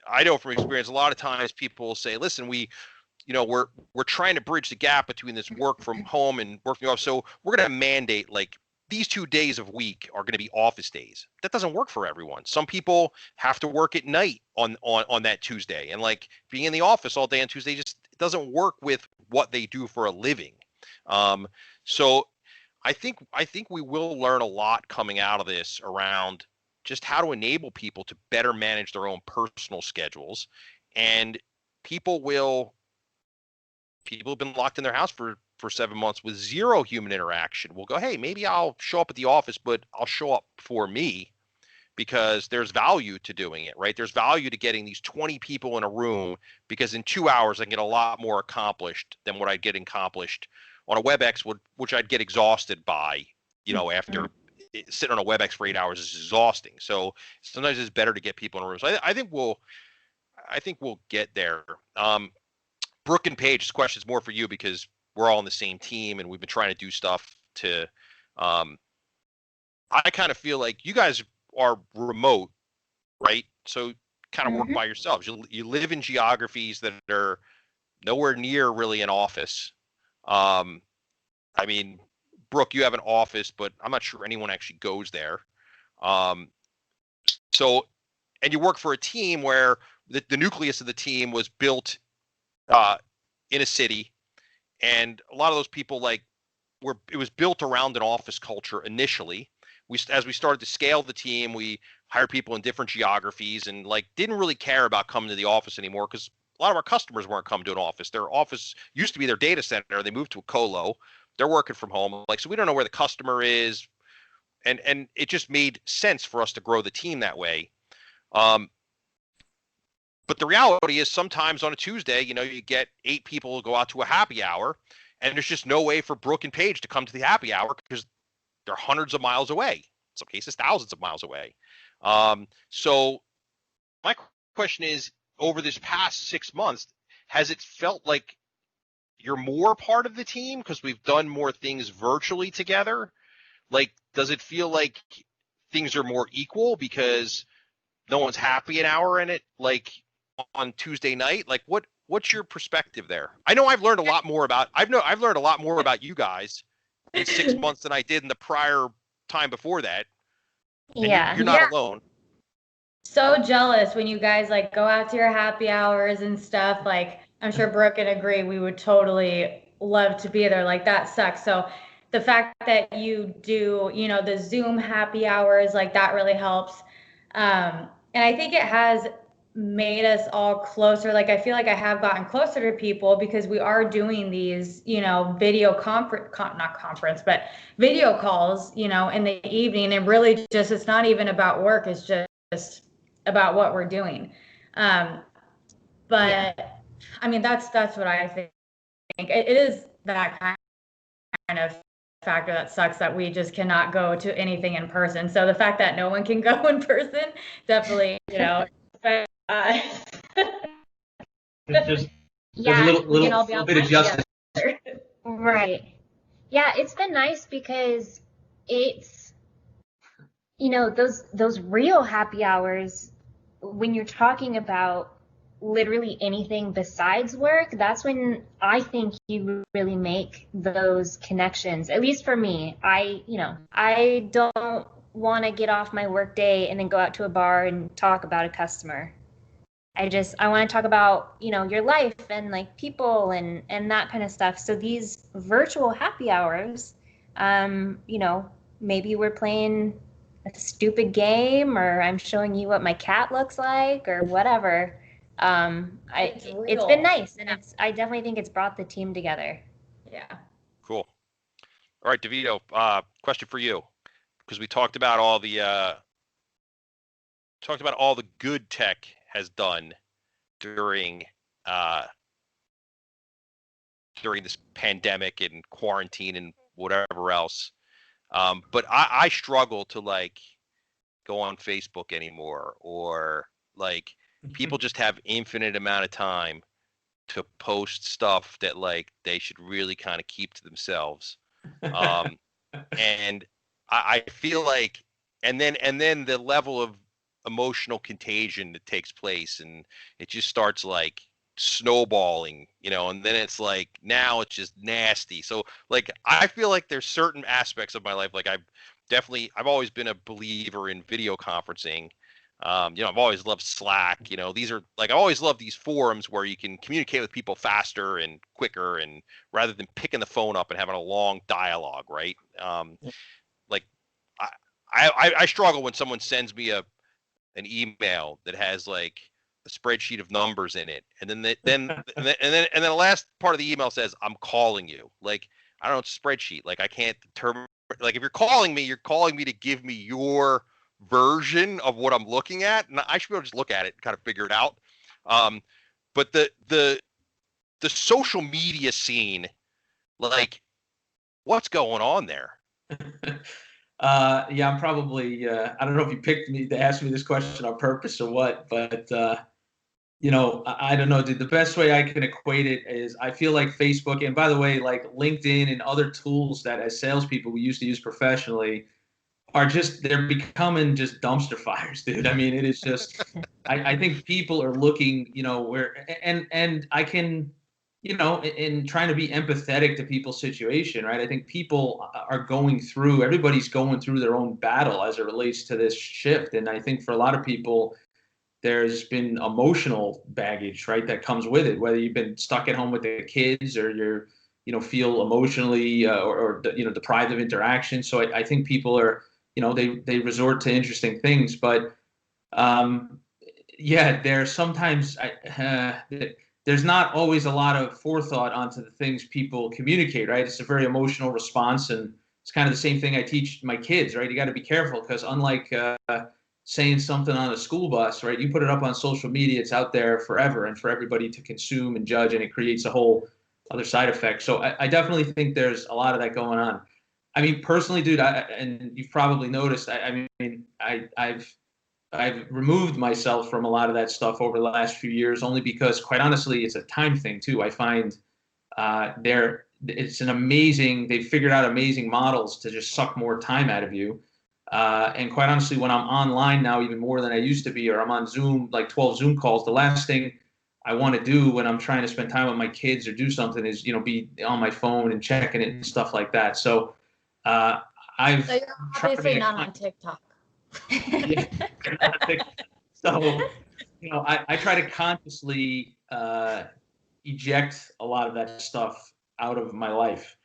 I know from experience, a lot of times people will say, listen, we're trying to bridge the gap between this work from home and working off. So we're going to mandate like these 2 days of week are going to be office days. That doesn't work for everyone. Some people have to work at night on that Tuesday, and like being in the office all day on Tuesday just doesn't work with what they do for a living. So I think we will learn a lot coming out of this around just how to enable people to better manage their own personal schedules. And people have been locked in their house for 7 months with zero human interaction. Will go, hey, maybe I'll show up at the office, but I'll show up for me, because there's value to doing it, right? There's value to getting these 20 people in a room, because in 2 hours I can get a lot more accomplished than what I'd get accomplished on a WebEx, which I'd get exhausted by, after sitting on a WebEx for 8 hours is exhausting. So sometimes it's better to get people in a room. So I think we'll get there. Brooke and Paige, this question is more for you because we're all on the same team and we've been trying to do stuff to. I kind of feel like you guys are remote, right? So kind of work by yourselves. You live in geographies that are nowhere near really an office. I mean, Brooke, you have an office, but I'm not sure anyone actually goes there. So, and you work for a team where the nucleus of the team was built in a city, and a lot of those people it was built around an office culture initially. As we started to scale the team, we hired people in different geographies and didn't really care about coming to the office anymore because a lot of our customers weren't coming to an office. Their office used to be their data center. They moved to a colo. They're working from home. So we don't know where the customer is. And it just made sense for us to grow the team that way. But the reality is sometimes on a Tuesday, you get 8 people who go out to a happy hour, and there's just no way for Brooke and Paige to come to the happy hour because they're hundreds of miles away, in some cases thousands of miles away. So my question is, over this past 6 months, has it felt like you're more part of the team because we've done more things virtually together? Does it feel like things are more equal because no one's happy an hour in it, on Tuesday night? What's your perspective there? I know I've learned a lot more about you guys in 6 months than I did in the prior time before that. And you're not alone. So jealous when you guys go out to your happy hours and stuff. I'm sure Brooke can agree, we would totally love to be there. That sucks. So the fact that you do, the Zoom happy hours, that really helps. And I think it has made us all closer. I feel like I have gotten closer to people because we are doing these, video video calls, in the evening. And really just, it's not even about work. It's just about what we're doing. I mean, that's what I think. It is that kind of factor that sucks that we just cannot go to anything in person. So the fact that no one can go in person definitely, There's a little bit of justice. Right. Yeah, it's been nice because it's, those real happy hours, when you're talking about literally anything besides work, that's when I think you really make those connections. At least for me, I don't want to get off my work day and then go out to a bar and talk about a customer. I want to talk about, your life and people and that kind of stuff. So these virtual happy hours, maybe we're playing a stupid game, or I'm showing you what my cat looks like, or whatever. It's been nice, and I definitely think it's brought the team together. Yeah. Cool. All right, Devito, question for you, because we talked about all the good tech has done during this pandemic and quarantine and whatever else. But I struggle to go on Facebook anymore, or people just have infinite amount of time to post stuff that they should really kind of keep to themselves. And I feel and then the level of emotional contagion that takes place, and it just starts snowballing, and then it's now it's just nasty. So I feel like there's certain aspects of my life, I've always been a believer in video conferencing. I've always loved Slack. These are I've always loved these forums where you can communicate with people faster and quicker, and rather than picking the phone up and having a long dialogue, right? I struggle when someone sends me an email that has a spreadsheet of numbers in it, and then the last part of the email says, "I'm calling you." I don't know, it's a spreadsheet. I can't determine. If you're calling me to give me your version of what I'm looking at, and I should be able to just look at it and kind of figure it out. But the social media scene, like, what's going on there? Yeah, I'm probably, I don't know if you picked me to ask me this question on purpose or what, but, I don't know, dude. The best way I can equate it is I feel like Facebook, and by the way, like LinkedIn and other tools that as salespeople we used to use professionally they're becoming just dumpster fires, dude. I mean, it is just, I think people are looking, and I can, in trying to be empathetic to people's situation, right? I think people are everybody's going through their own battle as it relates to this shift. And I think for a lot of people, there's been emotional baggage, right, that comes with it, whether you've been stuck at home with the kids or you're, feel emotionally or deprived of interaction. So I think people are, they resort to interesting things, but there's sometimes there's not always a lot of forethought onto the things people communicate, right? It's a very emotional response, and it's kind of the same thing I teach my kids, right? You got to be careful because unlike saying something on a school bus, right? You put it up on social media, it's out there forever and for everybody to consume and judge, and it creates a whole other side effect. So I definitely think there's a lot of that going on. I mean, personally, dude, and you've probably noticed, I've removed myself from a lot of that stuff over the last few years, only because, quite honestly, it's a time thing too. I find they've figured out amazing models to just suck more time out of you. And quite honestly, when I'm online now, even more than I used to be, or I'm on Zoom, like 12 Zoom calls, the last thing I want to do when I'm trying to spend time with my kids or do something is, be on my phone and checking it and stuff like that. So So you're obviously not on TikTok. Yeah. So, I try to consciously eject a lot of that stuff out of my life,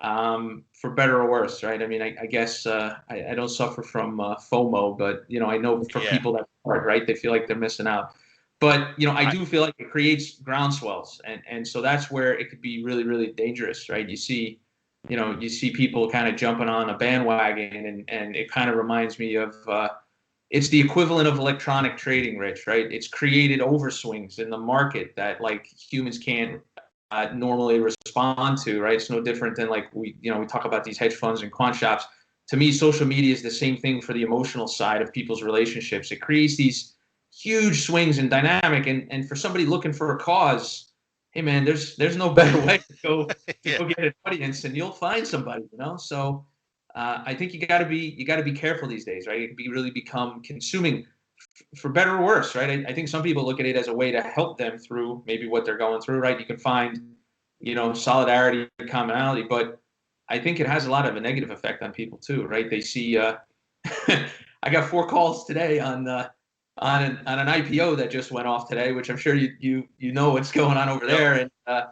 for better or worse, right? I mean, I guess I don't suffer from FOMO, but, I know for people that's hard, right? They feel like they're missing out. But, I do feel like it creates groundswells. And so that's where it could be really, really dangerous, right? You see people kind of jumping on a bandwagon, and it kind of reminds me of, it's the equivalent of electronic trading, Rich, right? It's created overswings in the market that like humans can't normally respond to, right? It's no different than like we talk about these hedge funds and quant shops. To me, social media is the same thing for the emotional side of people's relationships. It creates these huge swings in dynamic, and for somebody looking for a cause, hey man, there's no better way to go go get an audience, and you'll find somebody, So I think you got to be careful these days, right? It can really become consuming, for better or worse, right? I think some people look at it as a way to help them through maybe what they're going through, right? You can find, solidarity and commonality, but I think it has a lot of a negative effect on people too, right? They see, I got 4 calls today on an IPO that just went off today, which I'm sure you know what's going on over there, and a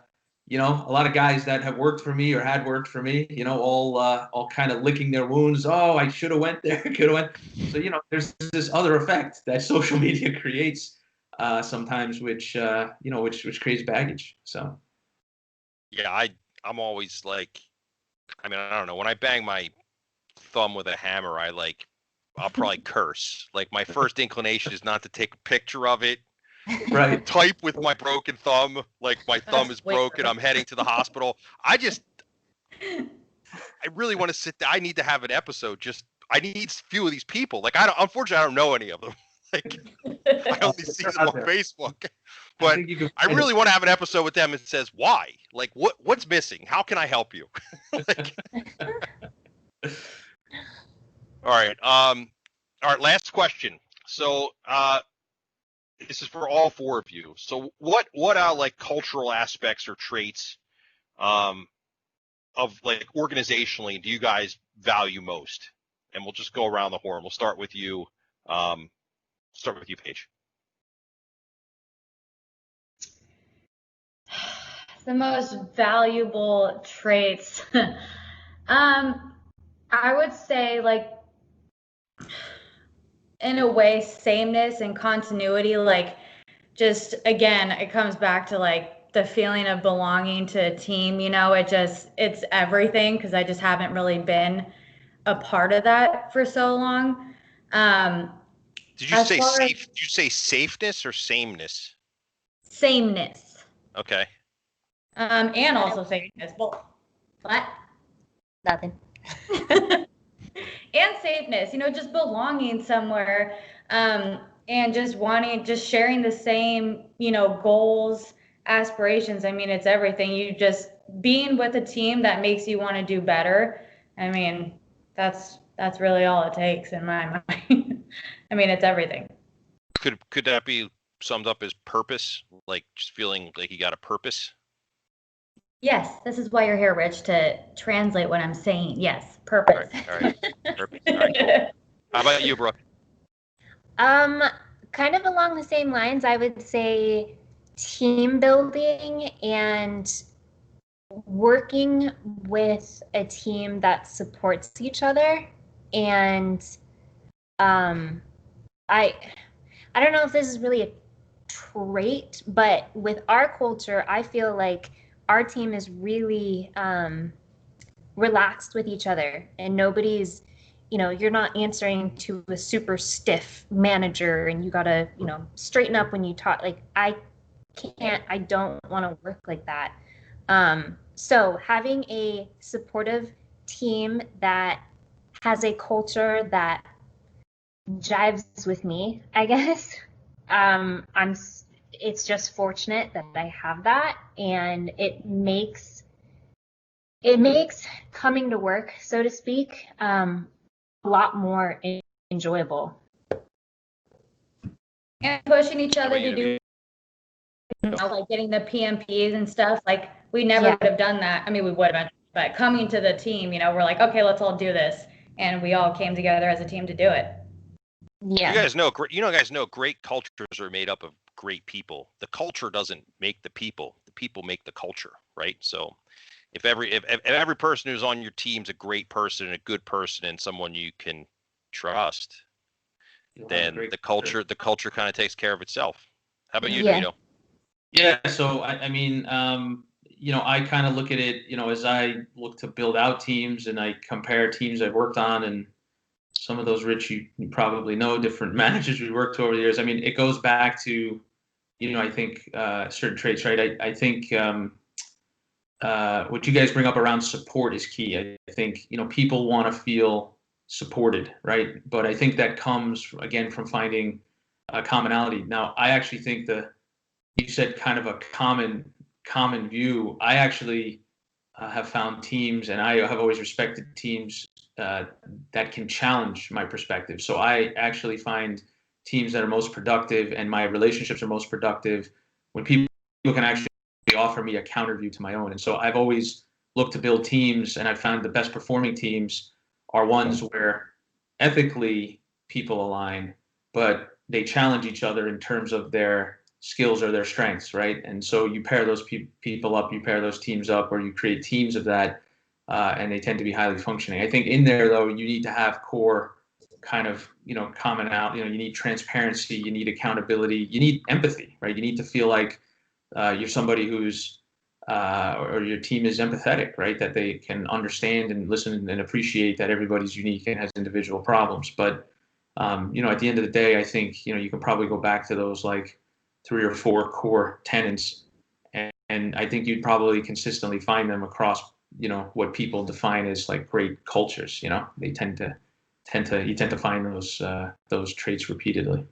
lot of guys that have worked for me or had worked for me, all kind of licking their wounds. Oh, I should have went there, could have went. So there's this other effect that social media creates sometimes, which creates baggage. So yeah, I'm always like, I mean, I don't know, when I bang my thumb with a hammer, I'll probably curse. Like, my first inclination is not to take a picture of it. Right. Type with my broken thumb, like my thumb is broken, I'm heading to the hospital. I really want to sit there. I need to have an episode. I need a few of these people. Like, unfortunately, I don't know any of them. Like, I only see them on Facebook. But I really want to have an episode with them that says why. Like, what's missing? How can I help you? All right. Last question. So, this is for all 4 of you. So what like cultural aspects or traits of like organizationally do you guys value most? And we'll just go around the horn. We'll start with you. Paige. The most valuable traits. I would say, like, in a way, sameness and continuity. Like, just, again, it comes back to like the feeling of belonging to a team. It's everything, because I just haven't really been a part of that for so long. Did you As say far as safe? Did you say safeness or sameness? sameness, Okay. and also sameness. Well, what? Nothing. And safeness, just belonging somewhere, and just sharing the same, goals, aspirations. I mean, it's everything. You just being with a team that makes you want to do better. I mean, that's really all it takes in my mind. I mean, it's everything. Could that be summed up as purpose? Like just feeling like you got a purpose? Yes, this is why you're here, Rich, to translate what I'm saying. Yes, purpose. All right. Purpose. All right, cool. How about you, Brooke? Kind of along the same lines, I would say team building and working with a team that supports each other. And I don't know if this is really a trait, but with our culture, I feel like our team is really relaxed with each other, and nobody's, you're not answering to a super stiff manager, and you gotta, straighten up when you talk. Like I don't want to work like that. So having a supportive team that has a culture that jives with me, I guess. It's just fortunate that I have that, and it makes coming to work, so to speak, a lot more enjoyable. And pushing each How other about you, to do, Devito? like getting the PMPs and stuff. Like we never would have done that. I mean, we would have, but coming to the team, we're like, okay, let's all do this, and we all came together as a team to do it. Yeah. You guys know great cultures are made up of great people. The culture doesn't make the people make the culture, right? So if every person who's on your team's a great person and a good person and someone you can trust, then the culture kind of takes care of itself. How about you, Yeah. Devito? Yeah, so I mean, I kind of look at it, as I look to build out teams and I compare teams I've worked on, and some of those, Rich, you probably know different managers we worked over the years. I mean, it goes back to, I think certain traits, right? I think what you guys bring up around support is key. I think, people want to feel supported, right? But I think that comes, again, from finding a commonality. Now, I actually think you said kind of a common view. I actually have found teams, and I have always respected teams that can challenge my perspective. So I actually find teams that are most productive, and my relationships are most productive when people can actually offer me a counter view to my own. And so I've always looked to build teams, and I've found the best performing teams are ones where ethically people align, but they challenge each other in terms of their skills or their strengths, right? And so you pair those people up, you pair those teams up, or you create teams of that, and they tend to be highly functioning. I think in there, though, you need to have core kind of, common out, you need transparency, you need accountability, you need empathy, right? You need to feel like you're somebody who's, or your team is empathetic, right? That they can understand and listen and appreciate that everybody's unique and has individual problems. But, at the end of the day, I think, you can probably go back to those like 3 or 4 core tenets, and I think you'd probably consistently find them across, what people define as like great cultures. They tend to find those traits repeatedly.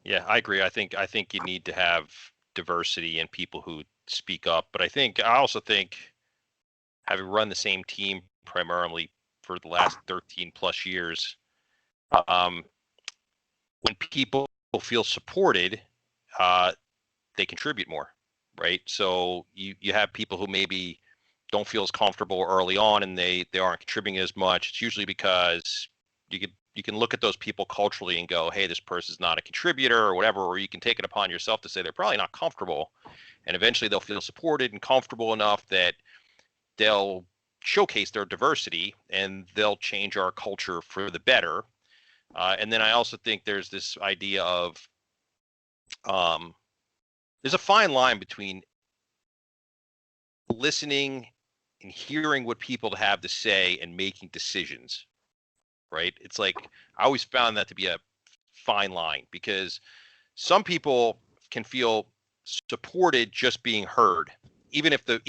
Yeah, I agree. I think you need to have diversity and people who speak up. But I also think having run the same team primarily for the last 13 plus years, when people feel supported, they contribute more, right? So you have people who maybe don't feel as comfortable early on and they aren't contributing as much. It's usually because you can look at those people culturally and go, hey, this person's not a contributor or whatever, or you can take it upon yourself to say they're probably not comfortable, and eventually they'll feel supported and comfortable enough that they'll showcase their diversity and they'll change our culture for the better. And then I also think there's this idea of there's a fine line between listening and hearing what people have to say and making decisions, right? It's like I always found that to be a fine line, because some people can feel supported just being heard, even if the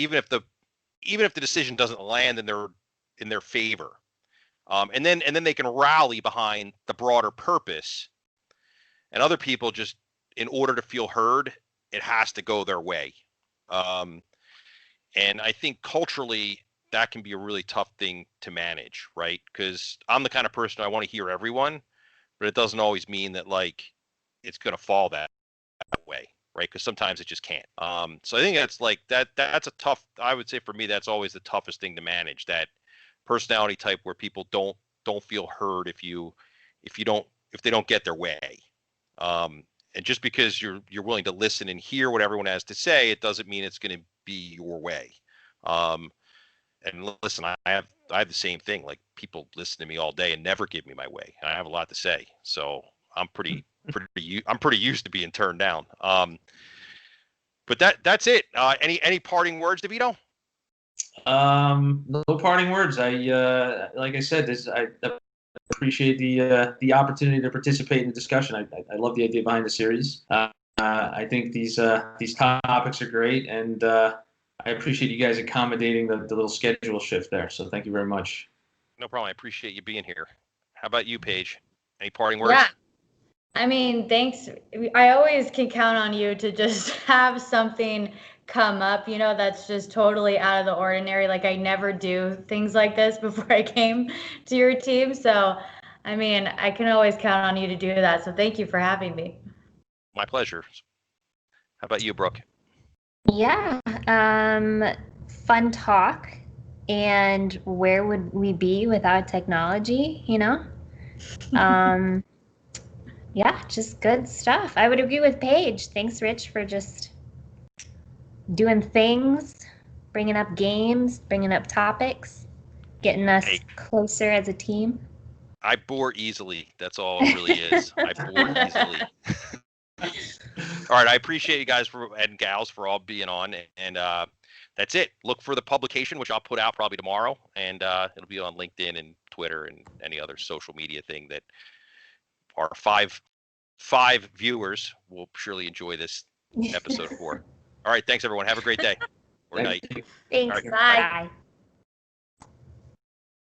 decision doesn't land in their favor. And then they can rally behind the broader purpose. And other people just, in order to feel heard, it has to go their way. And I think culturally that can be a really tough thing to manage, right? Because I'm the kind of person, I want to hear everyone, but it doesn't always mean that like it's going to fall that way, right? Because sometimes it just can't. So I think that's like that's a tough. I would say for me, that's always the toughest thing to manage. That personality type where people don't feel heard if they don't get their way. And just because you're willing to listen and hear what everyone has to say, it doesn't mean it's going to be your way. And listen, I have the same thing. Like, people listen to me all day and never give me my way, and I have a lot to say. So I'm pretty used to being turned down. But that's it. Any parting words, Devito? No parting words. Like I said, I appreciate the opportunity to participate in the discussion. I love the idea behind the series. I think these topics are great, and I appreciate you guys accommodating the little schedule shift there. So thank you very much. No problem. I appreciate you being here. How about you, Paige? Any parting words? Yeah. I mean, thanks. I always can count on you to just have something come up, that's just totally out of the ordinary. Like, I never do things like this before I came to your team. So, I mean, I can always count on you to do that. So thank you for having me. My pleasure. How about you, Brooke? Yeah. Fun talk. And where would we be without technology, Yeah, just good stuff. I would agree with Paige. Thanks, Rich, for just doing things, bringing up games, bringing up topics, getting us closer as a team. I bore easily. That's all it really is. I bore easily. All right. I appreciate you guys and gals for all being on. And that's it. Look for the publication, which I'll put out probably tomorrow. And it'll be on LinkedIn and Twitter and any other social media thing that our five viewers will surely enjoy this episode for. All right. Thanks, everyone. Have a great day or night. Thanks. All right, bye. Bye.